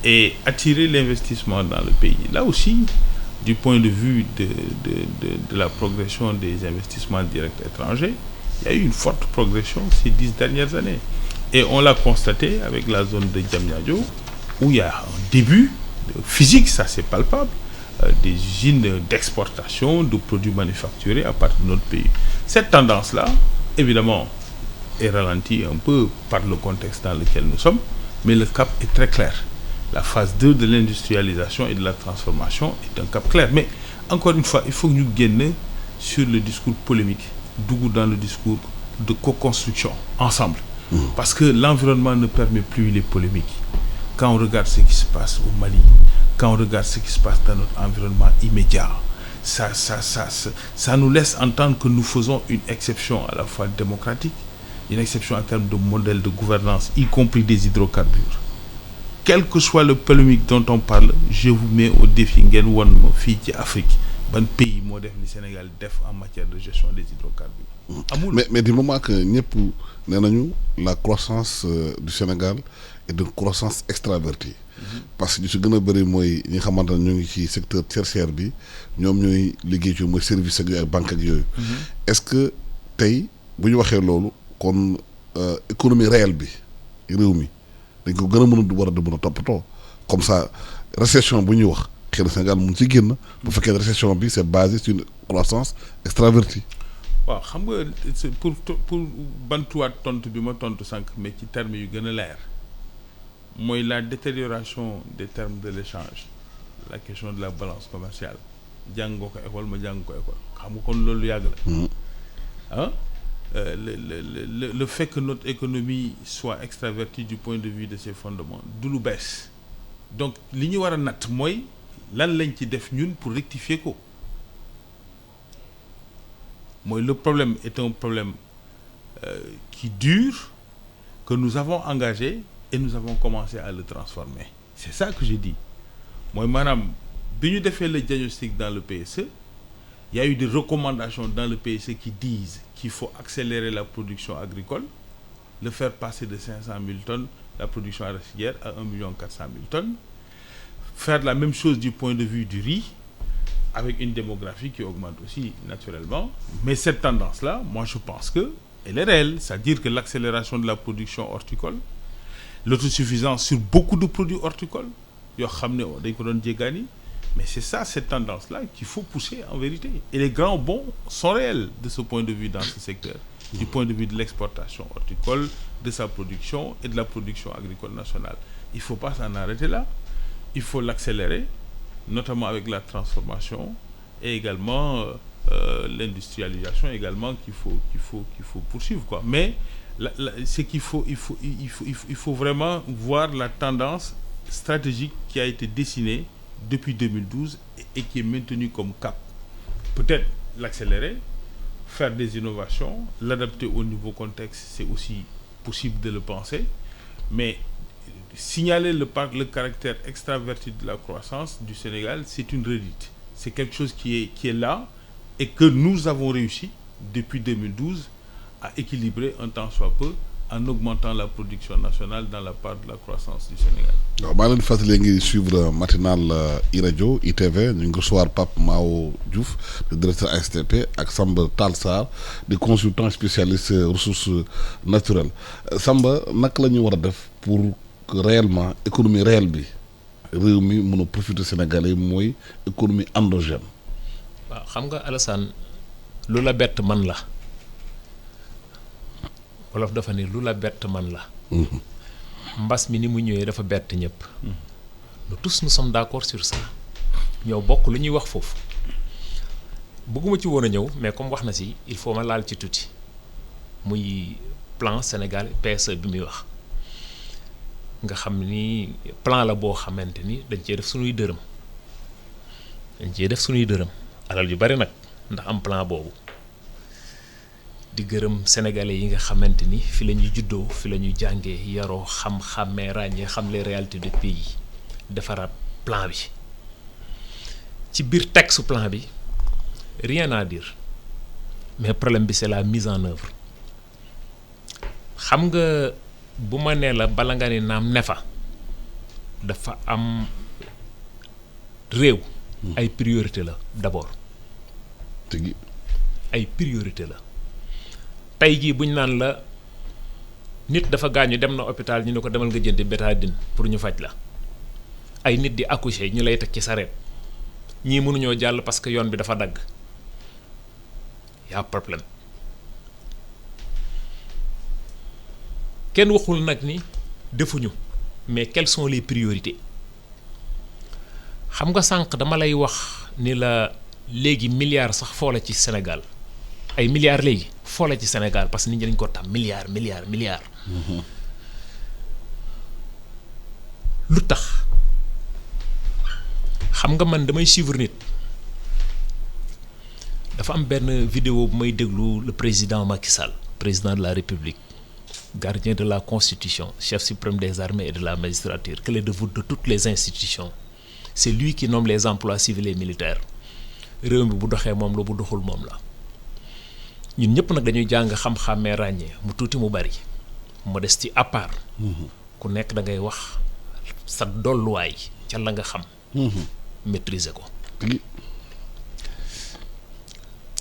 et attirer l'investissement dans le pays. Là aussi, du point de vue de la progression des investissements directs étrangers, il y a eu une forte progression ces 10 dernières années. Et on l'a constaté avec la zone de Diamniadio, où il y a un début physique, ça c'est palpable, des usines d'exportation de produits manufacturés à partir de notre pays. Cette tendance-là, évidemment, est ralentie un peu par le contexte dans lequel nous sommes, mais le cap est très clair. La phase 2 de l'industrialisation et de la transformation est un cap clair. Mais encore une fois, il faut que nous gagnions sur le discours polémique, dans le discours de co-construction, ensemble. Parce que l'environnement ne permet plus les polémiques. Quand on regarde ce qui se passe au Mali, quand on regarde ce qui se passe dans notre environnement immédiat, ça nous laisse entendre que nous faisons une exception à la fois démocratique, une exception en termes de modèle de gouvernance, y compris des hydrocarbures. Quel que soit le polémique dont on parle, je vous mets au défi ngeen won ma fii ci Afrique ban pays moo def li Sénégal def en matière de gestion des hydrocarbures. Amul. Mais du moment que ñëpp nee nañu la croissance du Sénégal est de croissance extravertie. Parce que ñu si gën a bëri mooy ñi nga xamante ne ñu ngi ci secteur tertiaire bi ñoom ñooy liggéey ci mooy service ak yooyu ak banque ak yooyu. Est-ce que tey bu ñu waxee loolu kon économie réelle bi réew mi dañ ko gën a mën a toppatoo comme ça récession bu ñuy wax xëy na Sénégal mun ci génn bu fekkee récession bi c'est basé sur une croissance extravertie. waaw xam nga pour bantuwaat tontu bi ma tontu sànq mais ci termes yu gën a leer mooy la détérioration des termes de l'échange la question de la balance commerciale jàng nga ko école ma jàng ko école xam nga kon loolu yàgg la le fait que notre économie soit extravertie du point de vue de ses fondements du lu bees donc li ñu war a natt mooy lan lañ ci def ñun pour rectifier ko mooy le problème est un problème qui dure que nous avons engagé et nous avons commencé à le transformer. C'est ça que j'ai dit. Moi, madame, bi ñu defee le diagnostic dans le PSE, il y a eu des recommandations dans le PSE qui disent qu'il faut accélérer la production agricole, le faire passer de 500 000 tonnes, la production arachidière, à 1 400 000 tonnes, faire la même chose du point de vue du riz, avec une démographie qui augmente aussi naturellement. Mais cette tendance-là, moi je pense qu'elle est réelle, c'est-à-dire que l'accélération de la production horticole, l'autosuffisance sur beaucoup de produits horticoles, mais c'est ça, cette tendance-là qu'il faut pousser en vérité. Et les grands bons sont réels de ce point de vue dans ce secteur, du point de vue de l'exportation horticole, de sa production et de la production agricole nationale. Il ne faut pas s'en arrêter là, il faut l'accélérer, notamment avec la transformation et également l'industrialisation également qu'il faut poursuivre, quoi. Mais c'est qu'il faut vraiment voir la tendance stratégique qui a été dessinée depuis 2012 et qui est maintenue comme cap. Peut-être l'accélérer, faire des innovations, l'adapter au nouveau contexte, c'est aussi possible de le penser, mais signaler le caractère extraverti de la croissance du Sénégal, c'est une réalité. C'est quelque chose qui est là et que nous avons réussi depuis 2012 à équilibrer un tant soit peu en augmentant la production nationale dans la part de la croissance du Sénégal. waaw maa leen fàttali ngi suivre matinal iRadio ITV ñu ngi recevoir Pape Mao Diouf le directeur ASTP ak Samba Tall Sarr di consultant spécialiste ressources naturelles. Samba naka la ñu war a def pour que réellement économie réelle bi réew mi mën a profiter Sénégalais mooy économie endogène. waaw xam nga Alassane lu la bett man la wolof dafa ne lu la bett man la. mbas mi ni mu ñëwee dafa bett ñëpp. nous tous nous sommes d'accord sur ça. ñoo bokk lu ñuy wax foofu. bëgguma ci woon a ñëw mais comme wax na si il faut ma laal ci tuuti muy plan Sénégal PSE bi muy wax nga xam ni plan la boo xamante ni dañ cee def suñuy dërëm alal yu bari nag ndax am plan boobu. di gërëm sénégalais yi nga xamante ni fi la ñuy juddoo fi la ñuy jàngee yaroo xam-xàmmee ràññee xam les réalités du pays defaraat plan bi ci biir texte plan bi rien à dire mais problème bi c'est la mise en œuvre xam nga bu ma nee la bala nga ne naam ne fa dafa am réew. ay priorité la d'abord. ay priorité la. tey jii buñ naan la nit dafa gaañu dem na hôpital ñu ne ko demal nga jëndi bétadine pour ñu faj la ay nit di accoucher ñu lay teg ci sareet ñii mënuñoo jàll parce que yoon bi dafa dagg y'a problème kenn waxul nag ni defuñu mais quelles sont les priorités xam nga sànq dama lay wax ni la léegi milliards sax foo la ci Sénégal ay milliards léegi foo la ci Sénégal parce que nit ñi dañ ko tam milliards. lu tax xam nga man damay suivre nit dafa am benn vidéo bu may déglu le président Macky Sall président de la République gardien de la Constitution chef suprême des armées et de la magistrature clé de voûte de toutes les institutions c'est lui qui nomme les emplois civils et militaires réew mi bu doxee moom la bu doxul moom la. ñun ñëpp nag dañuy jàng xam-xàmmee ràññee mu tuuti mu bari modestie à part. ku nekk da ngay wax sa dolluwaay ca la nga xam. maîtriser ko.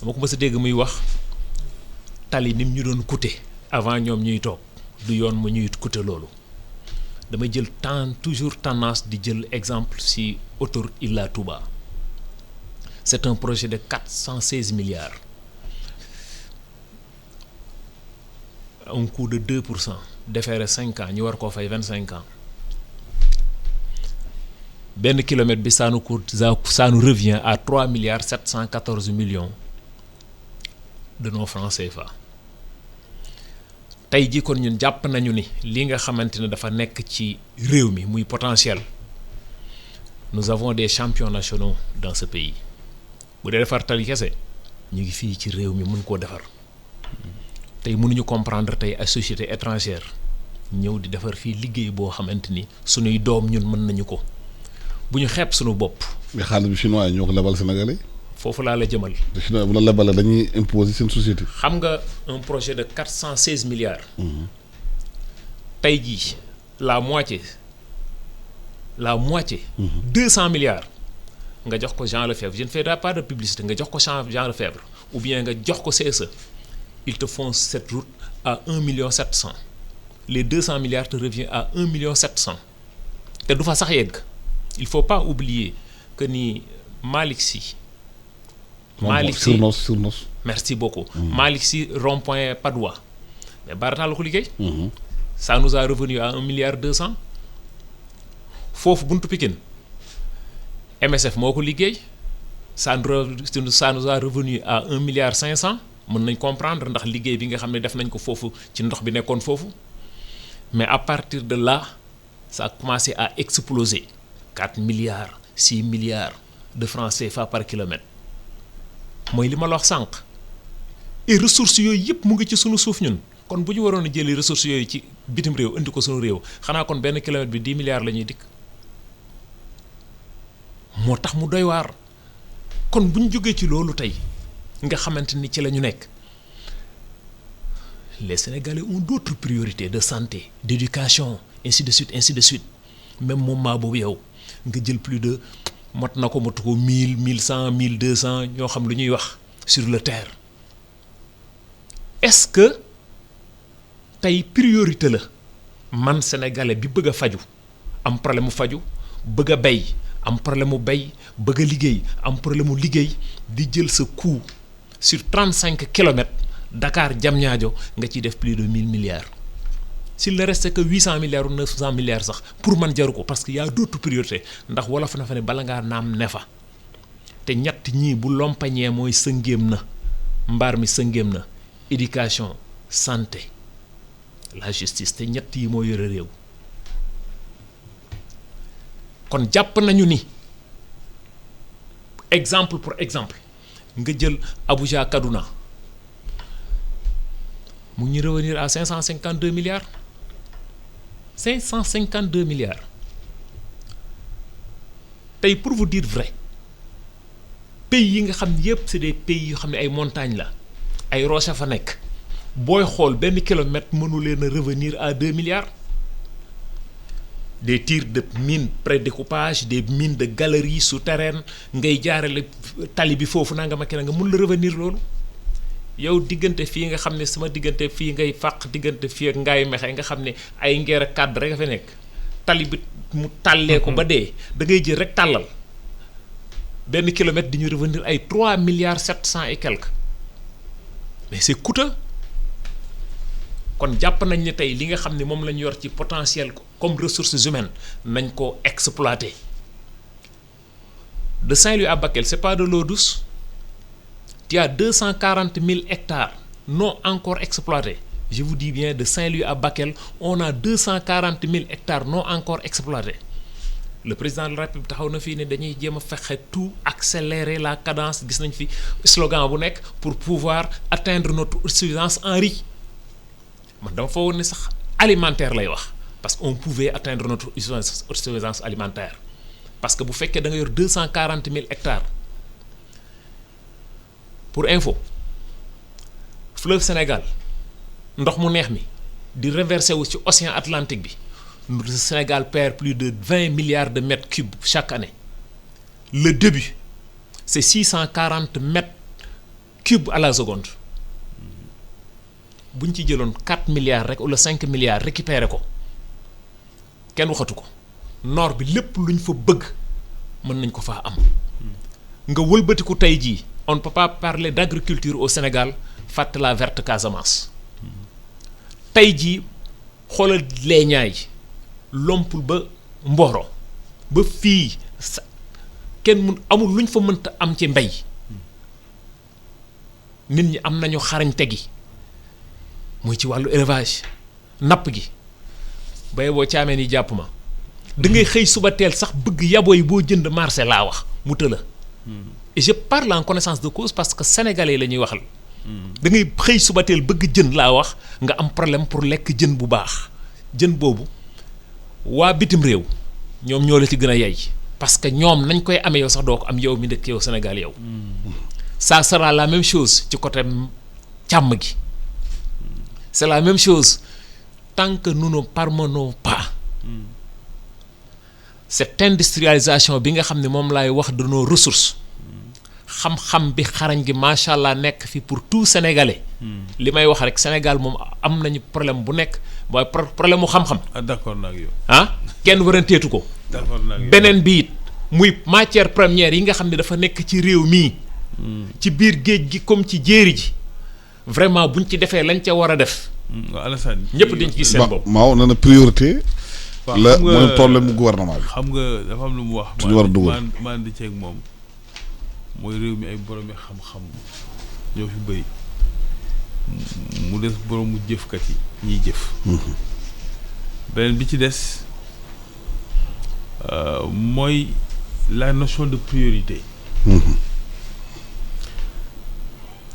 dama ko mës a dégg muy wax tali nim ñu doon coûter avant ñoom ñuy toog du yoon mu ñuy coûter loolu damay jël toujours tendance di jël exemple si autoroute Ila Touba c'est un projet de 416 milliards. un coût de 2%, déféré 5 ans, ñu war koo fay 25 ans. Ben kilomètre bi ça nous revient à 3 milliards 714 millions de nos francs CFA. Tay ji kon ñun japp nañu ni li nga xamantene dafa nekk ci réew mi muy potentiel. Nous avons des champions nationaux dans ce pays. Bu dé defar tali kessé ñu ngi fi ci réew mi mën ko defar. Tay mënuñu comprendre tay ay société étrangère ñëw di defar fii liggéey boo xamante ni suñuy doom ñun mën nañu ko bu ñu xeeb suñu bopp. mais xaalis bi chinois yi ñoo ko lebal Sénégalais. foofu laa la jëmal. te chinois bu la lebalee dañuy imposer seen société. xam nga un projet de 416 milliards. tey jii la moitié. 200 milliards. nga jox ko Jean Lefebvre je ne fais pas de publicité nga jox ko Jean Lefebvre ou bien nga jox ko CSE ils te font cette route à 1,7 million. Les 200 milliards te revient à 1,7 million. te du fa sax yegg il faut pas oublier que ni Malick Sy. Surnos. Merci beaucoup. Malick Sy rond-point Padoua mais Barata la ko liggéey. ça nous a revenu à 1,2 milliard. foofu buntu Pikine MSF moo ko liggéey ça nous a revenu à 1,5 milliard. mën nañ comprendre ndax liggéey bi nga xam ne def nañ ko foofu ci ndox bi nekkoon foofu mais à partir de là ça a commencé à exploser 4 milliards 6 milliards de francs CFA par kilomètre mooy li ma la wax sànq et ressources yooyu yëpp mu ngi ci sunu suuf ñun kon bu ñu waroon a jëli ressources yooyu ci bitim réew indi ko sunu réew xanaa kon benn kilomètre bi 10 milliards la ñuy dikk moo tax mu doy waar kon bu ñu jógee ci loolu tey nga xamante ni ci la ñu nekk les Sénégalais ont d'autres priorités de santé d'éducation ainsi de suite même moment boobu yow nga jël plus de mot na ko motu ko 1000 1100 1200 ñoo xam lu ñuy wax sur le terre est-ce que tey priorité la man Sénégalais bi bëgg a faju am problème mu faju bëgg a bay am problème mu bay bëgg a liggéey am problème mu liggéey di jël sa coût sur 35 kilomètres Dakar Diamniadio nga ciy def plus de 1000 milliards s'il ne reste que 800 milliards ou 900 milliards sax pour man jaru ko parce que y a d'autres priorités ndax wolof na fa ne bala ngaa naam ne fa te ñett ñii bu lompañee mooy sëngéem na mbaar mi sëngéem na éducation santé la justice te ñett yi moo yore réew kon jàpp nañu ni exemple pour exemple nga jël Abuja Kaduna mu ngi revenir à 552 milliards 552 milliards tey pour vous dire vrai pays yi nga xam ne yëpp c'est des pays yoo xam ne ay montagnes la ay roches fa nekk booy xool benn kilomètre mënu leen a revenir à 2 milliards des tirs de mines pré-découpage des mines de galeries souterraines ngay jaarale tali bi foofu naa nga ma kenn nga mun la revenir loolu yow diggante fii nga xam ne sama diggante fii ngay fàq diggante fii ak ngaay mexe nga xam ne ay ngeer ak kàdd rek a fa nekk tali bi mu tàllee ko ba dee da ngay jël rek tàllal benn kilomètre di ñu revenir ay 3 milliards 700 et quelques mais c'est coûteux kon jàpp nañ ne tey li nga xam ne moom la ñu yor ci potentiel comme ressources humaines nañ ko exploiter de Saint-Louis à Bakel c'est pas de l'eau douce il y a 240 000 hectares non encore exploités je vous dis bien de Saint-Louis à Bakel on a 240 000 hectares non encore exploités le président de la République taxaw na fii ne dañuy jéem a fexe tout accélérer la cadence gis nañ fi slogan bu nekk pour pouvoir atteindre notre autosuffisance en riz man dama fa woon ne sax alimentaire lay wax parce que on pouvait atteindre notre autosuffisance alimentaire parce que bu fekkee da nga yor 240 000 hectares pour info fleuve Sénégal ndox mu neex mi di reverser wu ci océan Atlantique bi le Sénégal perd plus de 20 milliards de mètres cubes chaque année le début c'est 640 mètres cubes à la seconde bu ñu ci jëloon 4 milliards rek wala 5 milliards récupérer ko kenn waxatu ko nord bi lépp lu ñu fa bëgg mën nañ ko faa am nga wëlbatiku tey jii on ne peut pas parler d'agriculture au Sénégal fàtte la verte Casamance tey jii xoolal leeñaay lompul ba Mboro ba fii kenn mun amul luñ fa mënta am ci mbay nit ñi am nañu xarañte gi muy ci wàllu élevage napp gi bay boo caamee ni jàpp ma da ngay xëy suba teel sax bëgg yaboo yi boo jënd marché laa wax mu tëla et je parle en connaissance de cause parce que sénégalais la ñuy waxal da ngay xëy suba teel bëgg jën laa wax nga am problème pour lekk jën bu baax jën boobu waa bitim réew ñoom ñoo la ci gën a yey parce que ñoom nañ koy amee yow sax doo ko am yow mi dëkk yow Sénégal yow. Ça sera la même chose ci côté càmm gi. C'est la même chose tant que nous ne parvenons pas cette industrialisation bi nga xam ne moom laay wax de nos ressources xam-xam bi xarañ gi macha allah nekk fi pour tout Sénégalais. li may wax rek Sénégal moom am nañu problème bu nekk mooy problème mu xam-xam. d'accord naa ak yow. kenn waranteetu ko. d'accord naa ak yow. beneen bi it muy matière première yi nga xam ne dafa nekk ci réew mii. ci biir géej gi comme ci jéeri ji. vraiment buñ ci defee lañ ca war a def. Alassane ñëpp dañ ci gis seen bopp. Maaw nee na priorité. la mooy problème mu gouvernement bi. xam nga dafa am lu mu wax. suñu war a dugal maan di ceeg moom mooy réew mi ay boromi xam-xam ñoo fi bëri mu des boromu jëfkat yi ñiy jëf. beneen bi ci des mooy la notion de priorité.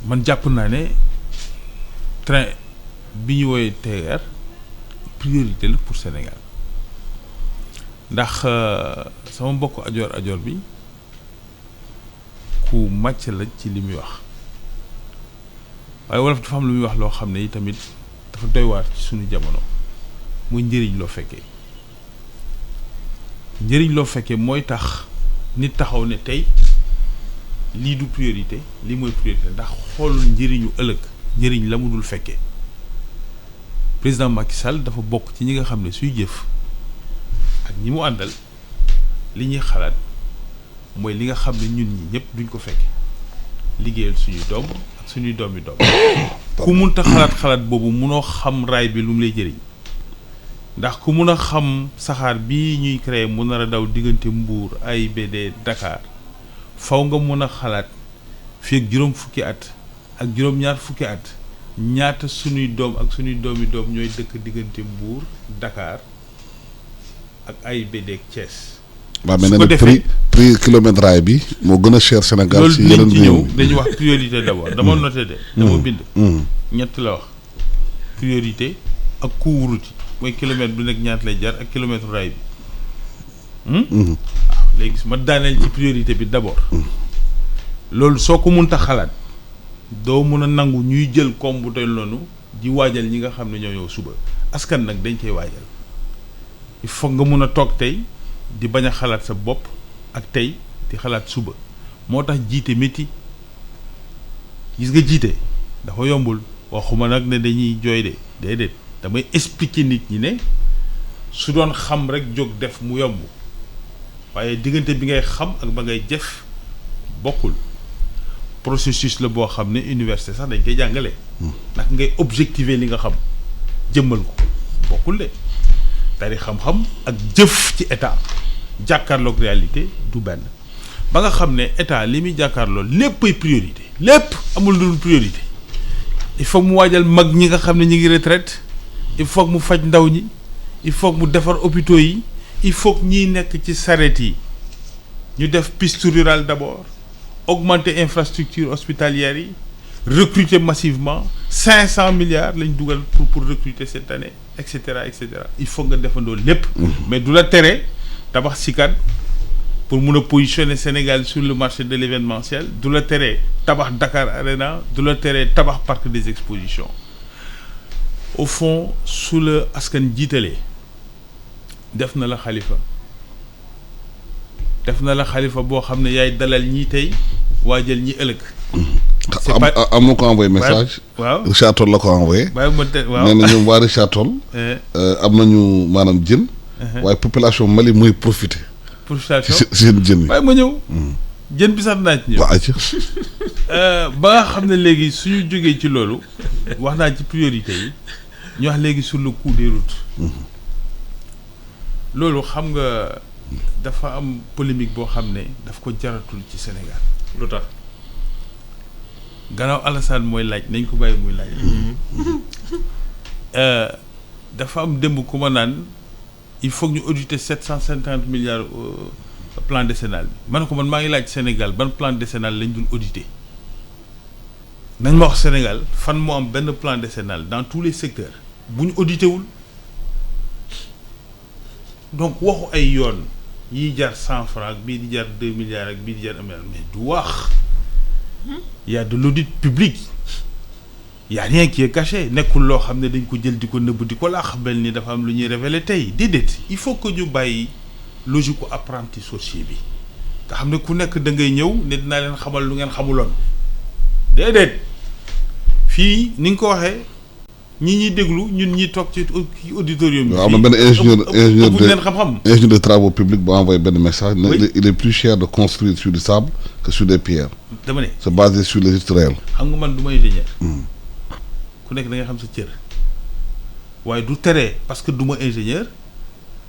man jàpp naa ne train bi ñu woowee TER priorité la pour Sénégal ndax sama mbokk ajoor bi ku màcc la ci li muy wax waaye wolof dafa am lu muy wax loo xam ne yi tamit dafa doy waar ci suñu jamono muy njëriñ loo fekkee njëriñ loo fekkee mooy tax nit taxaw ne tey lii du priorité lii mooy priorité ndax xoolul njëriñu ëllëg njëriñ la mu dul fekkee président Macky Sall dafa bokk ci ñi nga xam ne suy jëf ak ñi mu àndal li ñuy xalaat mooy li nga xam ne ñun ñi ñëpp duñ ko fekke liggéeyal suñuy doom ak suñuy doomi doom ku munta xalaat boobu munoo xam raay bi lu mu lay jëriñ ndax ku mun a xam saxaar bii ñuy créer mu nar a daw diggante Mbour AIBD Dakar faw nga mën a xalaat fii ak juróom fukki at ak juróom-ñaar fukki at ñaata suñuy doom ak suñuy doomi doom ñooy dëkk diggante Mbour Dakar ak AIBD ak Thiès. su ko defee prix kilomètre raay bi moo gën a cher Sénégal. ci yeneen loolu ñëw dañuy wax priorité d'abord dama noté de. dama bind. ñett la wax priorité ak coût route mooy kilomètre bu nekk ñaata lay jar ak kilomètre raay bi. waaw léegi su ma daaneel ci priorité bi d'abord. loolu soo ko mënta xalaat doo mun a nangu ñuy jël koom bu doy noonu di waajal ñi nga xam ne ñoo ñëw suba askan nag dañ koy waajal il faut nga mun a toog tey di bañ a xalaat sa bopp ak tey di xalaat suba moo tax jiite métti gis nga jiite dafa yombul waxuma nag ne dañuy jooy de déedéet damay expliquer nit ñi ne su doon xam rek jóg def mu yomb waaye diggante bi ngay xam ak ba ngay jëf bokkul processus la boo xam ne université sax dañ koy jàngale ndax ngay objectiver li nga xam jëmmal ko bokkul de tari xam-xam ak jëf ci état jàkkaarloog réalité du benn ba nga xam ne état li muy jàkkaarloo léppay priorité lépp amul lu dul priorité il faut mu waajal mag ñi nga xam ne ñi ngi retraite il faut mu faj ndaw ñi il faut mu defar hôpitaux yi il faut ñiy nekk ci saret yi ñu def piste rurale d'abord augmenter infrastructure hospitalière yi recruter massivement 500 milliards lañ dugal pour recruter cette année et cetera il faut nga defandoo lépp. mais du la tere tabax SICAD pour mun a positionner Sénégal sur le marché de l'événementiel du la tere tabax Dakar Arena du la tere tabax parc des expositions au fond su la askan jiitalee def na la xalifa boo xam ne yaay dalal ñii tey waajal ñi ëllëg. am na ko envoyé message. waaw Richard Toll la ko envoyé. waaw nee na ñoom waa Richard Toll. am nañu maanaam jën. waaye population Mali mooy profité. seen jën yi. waaye ma ñëw. jën bi sax naa ci ñëw. ba nga xam ne léegi suñu jógee ci loolu. wax naa ci priorité yi ñu wax léegi sur le coût des routes. loolu xam nga dafa am polémique boo xam ne daf ko jaratul ci Sénégal. lu tax. gannaaw Alassane mooy laaj nañ ko bàyyi muy laaj. dafa am démb ku ma naan il faut que ñu auditer 750 milliards plan décennal bi man ko man maa ngi laaj Sénégal ban plan décennal lañ dul auditer nañ ma wax Sénégal fan moo am benn plan décennal dans tous les secteurs bu ñu audité wul donc waxu ay yoon yi jar 100 francs bii di jar 2 milliards ak bii di jar 1 milliard mais du wax il y a de l'audit public il y a rien qui est caché nekkul loo xam ne dañ ko jël di ko nëbb di ko laa xamal ni dafa am lu ñuy révéler tey déedéet il faut que ñu bàyyi logique ku apprenti sorcier bi nga xam ne ku nekk da ngay ñëw ne dinaa leen xamal lu ngeen xamuloon déedéet fii ni nga ko waxee ñi ñuy déglu ñun ñi toog ci auditorium bi. am na benn ingénieur de travaux publics bu envoyé benn message. Oui. Il est plus cher de construire sur du sable que sur des pierres. dama ne c'est basé sur les risques réels. xam nga man du ma ingénieur. ku nekk da nga xam sa cër. waaye du tere parce que du ma ingénieur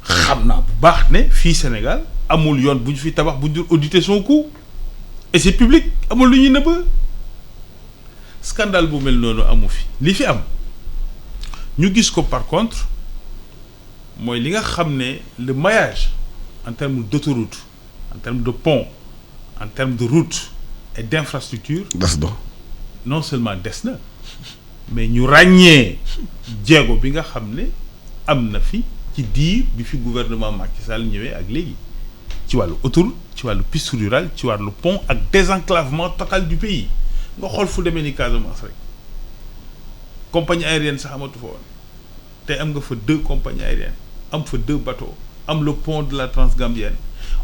xam naa bu baax ne fii Sénégal amul yoon bu ñu fi tabax bu ñu dul auditer son coût et c'est public amul lu ñuy nëbb scandale bu mel noonu amu fi li fi am. ñu gis ko par contre mooy li nga xam ne le maillage en termes d'autoroute en termes de pont en termes de route et d'infrastructure des na non seulement des na mais ñu ràññee jéego bi nga xam ne am na fi ci diir bi fi gouvernement Macky Sall ñëwee ak léegi ci wàllu autoroute ci wàllu piste rurale ci wàllu pont ak désenclavement total du pays nga xool fu demee ni Casamance rek compagnie aérienne sax amatu fa woon tey am nga fa 2 compagnies aériennes am fa 2 bateaux am le pont de la Transgambienne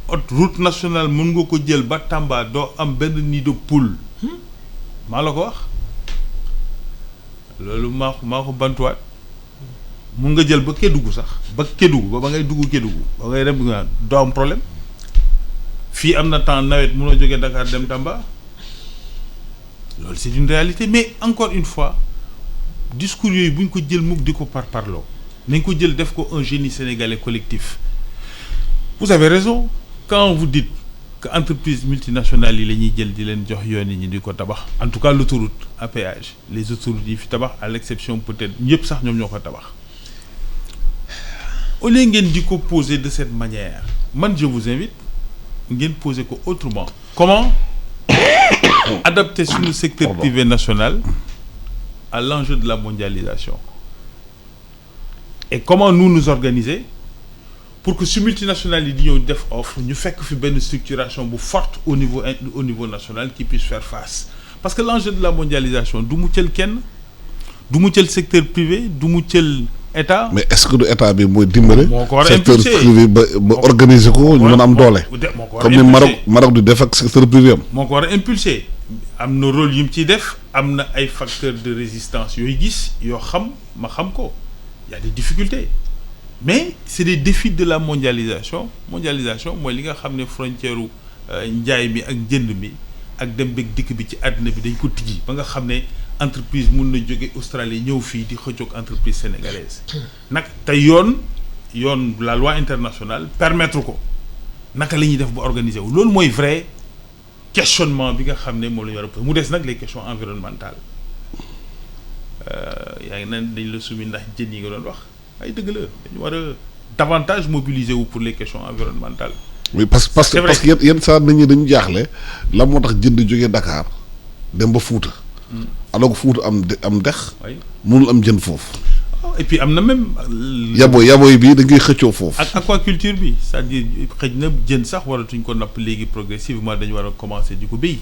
haute route nationale mën nga ko jël ba Tamba doo am benn nid de poule maa la ko wax loolu maa ko bantuwaat mun nga jël ba Kédougou sax ba ngay dugg Kédougou ba ngay dem doo am problème fii am na temps nawet mënoo jógee Dakar dem Tamba loolu c'est une réalité mais encore une fois discours yooyu bu ñu ko jël mukk di ko parloo nañ ko jël def ko un génie sénégalais collectif vous avez raison quand vous dites que entreprise multinationales yi la ñuy jël di leen jox yoon yi ñu di ko tabax en tout cas l'autoroute à péage les autoroutes yi fi tabax à l'exception peut-être ñëpp sax ñoom ñoo ko tabax au lieu ngeen di ko poser de cette manière man je vous invite ngeen poser ko autrement comment adapter suñu secteur privé national à l'enjeu de la mondialisation et comment nous organiser pour que su multinationales yi di ñëw def offre ñu fekk fi benn structuration bu forte au niveau national qui puisse faire face parce que l'enjeu de la mondialisation du muccal kenn du muccal secteur privé du muccal état. mais est-ce que du état bi mooy dimbale. moo ko war a secteur impulsé privé ba organiser ko ñu mën a am doole. comme ni Maroc di def ak secteur privé am. moo ko war a impulsé am na rôle yu mu ciy def am na ay facteurs de résistance yooyu gis yoo xam ma xam ko y a des difficultés mais c'est des défis de la mondialisation mooy li nga xam ne frontière u njaay mi ak njënd mi ak dem beeg dikk bi ci àddina bi dañ ko tijji ba nga xam ne entreprise mun na jóge Australie ñëw fii di xëccoog entreprise sénégalaise nag te yoon la loi internationale permettre ko naka la ñuy def ba organiser wu loolu mooy vrai questionnement bi nga xam ne moom la ñu war a posé mu des nag les questions environnementales yaa ngi naan dañ la soumis ndax jën yi nga doon wax ay dëgg la dañu war a davantage mobiliser wu pour les questions environnementales. oui parce que yenn saa nit ñi dañu jaaxle la moo tax jënd jógee Dakar dem ba Fuuta. alors que Fuuta am dex. mënul am jën foofu. et puis am na même. yaboy bi da ngay xëccoo foofu. ak aquaculture bi c'est-à-dire xëj na jën sax waratuñ ko napp léegi progressivement dañu war a commencer di ko béy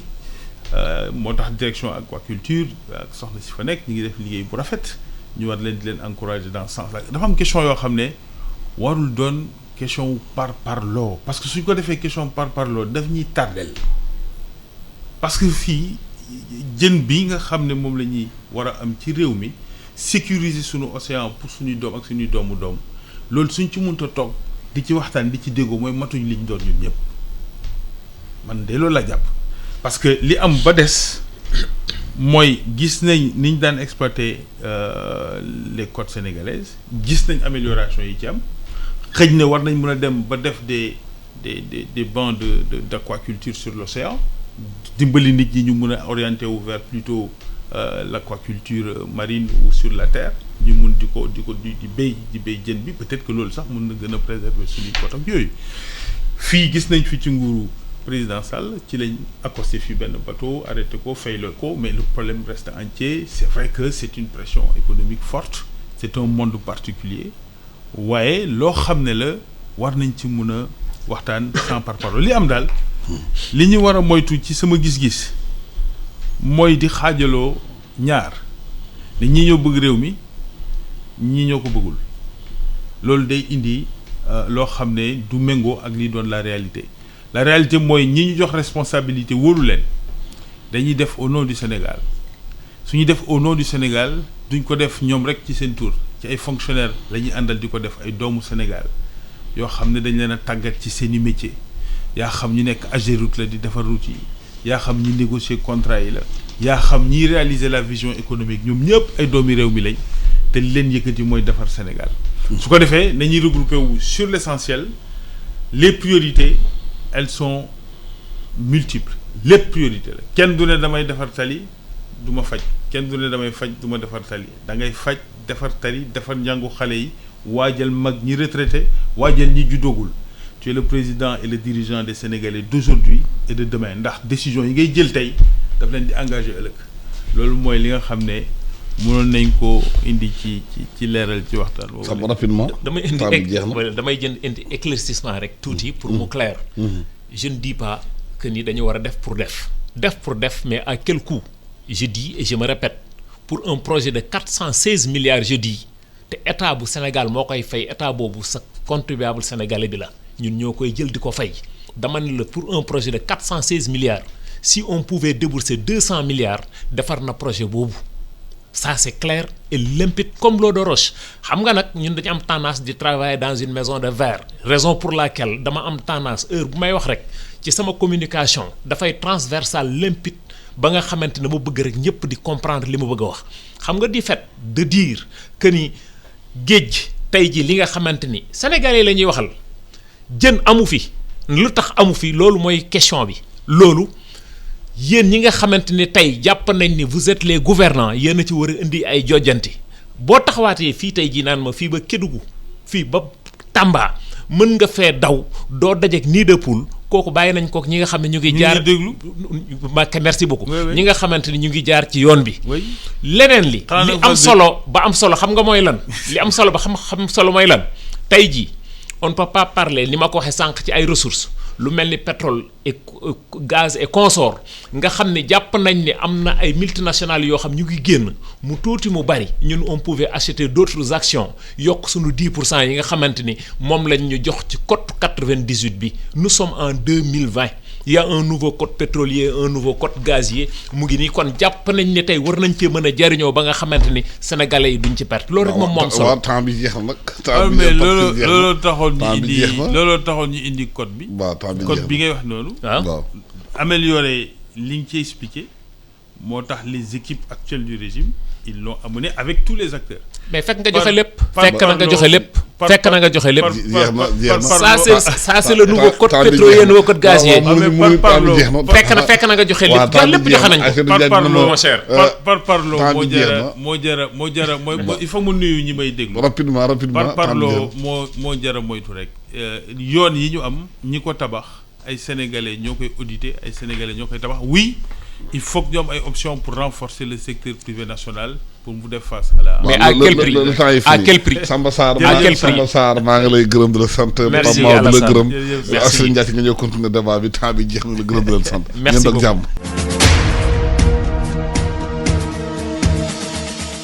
moo tax direction aquaculture ak soxna si fa nekk ñu ngi def liggéey bu rafet ñu war leen di leen encourager dans ce sens là dafa am question yoo xam ne warul doon question parloo parce que suñ ko defee question parloo daf ñuy tardel parce que fii jën bi nga xam ne moom la ñuy war a am ci réew mi. sécuriser sunu océan pour suñuy doom ak suñuy doomu doom loolu suñ ci mënta toog di ci waxtaan di ci déggoo mooy matuñ liñ doon ñun ñëpp man de loolu la jàpp parce que li am ba des mooy gis nañ niñ daan exploiter les côtes sénégalaises gis nañ amélioration yi ci am xëj na war nañ mën a dem ba def des bancs d'aquaculture sur l'océan dimbali nit ñi ñu mën a orienter wu vers plutôt l'aquaculture marine ou sur la terre ñu mun di béy jën bi peut-être que loolu sax mun na gën a préserver suñuy côte ak yooyu fii gis nañ fi ci nguuru président Sall ci lañ accosté fi benn bateau arrêté ko fayle ko mais le problème reste entier c'est vrai que c'est une pression économique forte c'est un monde particulier waaye loo xam ne la war nañ ci mun a waxtaan sans parparloo li am daal li ñu war a moytu ci sama gis-gis mooy di xaajaloo ñaar ne ñii ñoo bëgg réew mi ñii ñoo ko bëggul loolu day indi loo xam ne du méngoo ak li doon la réalité mooy ñi ñu jox responsabilité wóolu leen dañuy def au nom du Sénégal suñu def au nom du Sénégal duñ ko def ñoom rek ci seen tur ci ay fonctionnaires la ñuy àndal di ko def ay doomu Sénégal yoo xam ne dañ leen a tàggat ci seen i métier yaa xam ñu nekk AGEROUTE la di defar route yi yaa xam ñi négocier contrat yi la yaa xam ñiy réaliser la vision économique ñoom ñëpp ay doomi réew mi lañ te li leen yëkkati mooy defar Sénégal su ko defee nañuy regrouper wu sur l'essentiel les priorités elles sont multiples lépp priorité la kenn du ne damay defar tali du ma faj kenn du ne damay faj du ma defar tali da ngay faj defar tali defar njàngu xale yi waajal mag ñi retraité waajal ñi juddoogul tu es le président et le dirigeant des Sénégalais d'aujourd'hui et de demain ndax décision yi ngay jël tey daf leen di engagé ëllëg loolu mooy li nga xam ne mënoon nañ ko indi ci leeral ci waxtaan boobu. xam rapidement. damay jënd indi éclaircissement rek tuuti pour mu clair. Je ne dis pas que ni dañu war a def pour def mais à quel coût je dis et je me répète pour un projet de 416 milliards je dis te état bu Sénégal moo koy fay état boobu sa contribuable sénégalais bi la ñun ñoo koy jël di ko fay dama ne la pour un projet de 416 milliards si on pouvait débourser 200 milliards defar na projet boobu. Ça c'est clair et limpide comme l'eau de roche xam nga nag ñun dañu am tendance di travailler dans une maison de verre raison pour laquelle dama am tendance heure bu may wax rek ci sama communication dafay transversal limpide ba nga xamante ne ma bëgg rek ñëpp di comprendre li ma bëgg a wax xam nga di fait de dire que ni géej tey ji li nga xamante ni sénégalais la ñuy waxal jën amu fi lu tax amu fi loolu mooy question bi loolu yéen ñi nga xamante ni tey jàpp nañ ni vous êtes les gouvernants yéen a ci war a indi ay jojjanti boo taxawaatee fii tey jii naan ma fii ba Kédougou fii ba Tamba mën nga fee daw doo dajeek nii de poule kooku bàyyi nañ ko ñi nga xam ne ñu ngi jaar déglu merci beaucoup ñi nga xamante ni ñu ngi jaar ci yoon bi leneen li am solo ba am solo xam nga mooy lan li am solo ba xam solo mooy lan tey jii on ne peut pas parler ni ma ko waxee sànq ci ay ressources lu mel ni pétrole et gaz et consort nga xam ne jàpp nañ ni am na ay multinationales yoo xam ñu ngi génn mu tuuti mu bari ñun on pouvait acheter d'autres actions yokk suñu 10% yi nga xamante ni moom lañ ñu jox ci code 98 bi nous sommes en 2020 il y a un nouveau code pétrolier un nouveau code gazier mu ngi nii kon jàpp nañ ne tey war nañ cee mën a jariñoo ba nga xamante ni sénégalais yi duñ ci perte loolu rek moom solo waaw temps bi jeex na nag. mais looloo taxoon ñu indi code bi. code bi ngay wax noonu. waaw améliorer li nga ci expliqué moo tax les équipes actuelles du régime ils l'ont amené avec tous les acteurs. mais fekk nga joxe lépp. fekk na nga joxe lépp. ça c'est le nouveau code pétrolier nouveau code gazier. fekk na nga joxe lépp joxe nañ ko. mon cher par parlo moo jara il faut mu nuyu ñi may déglu. rapidement par parlo moo jara moytu rek. yoon yi ñu am ñi ko tabax ay sénégalais ñoo koy auditer ay sénégalais ñoo koy tabax oui il faut que ñu am ay options pour renforcer le secteur privé national pour mu def face à la. mais à quel prix Samba Sarr maa ngi lay gërëm di la sant. merci Pape Maw di la gërëm. Assane Ndiaye nga ñëw continuer débat bi temps bi jeex na la gërëm di leen sant. merci beaucoup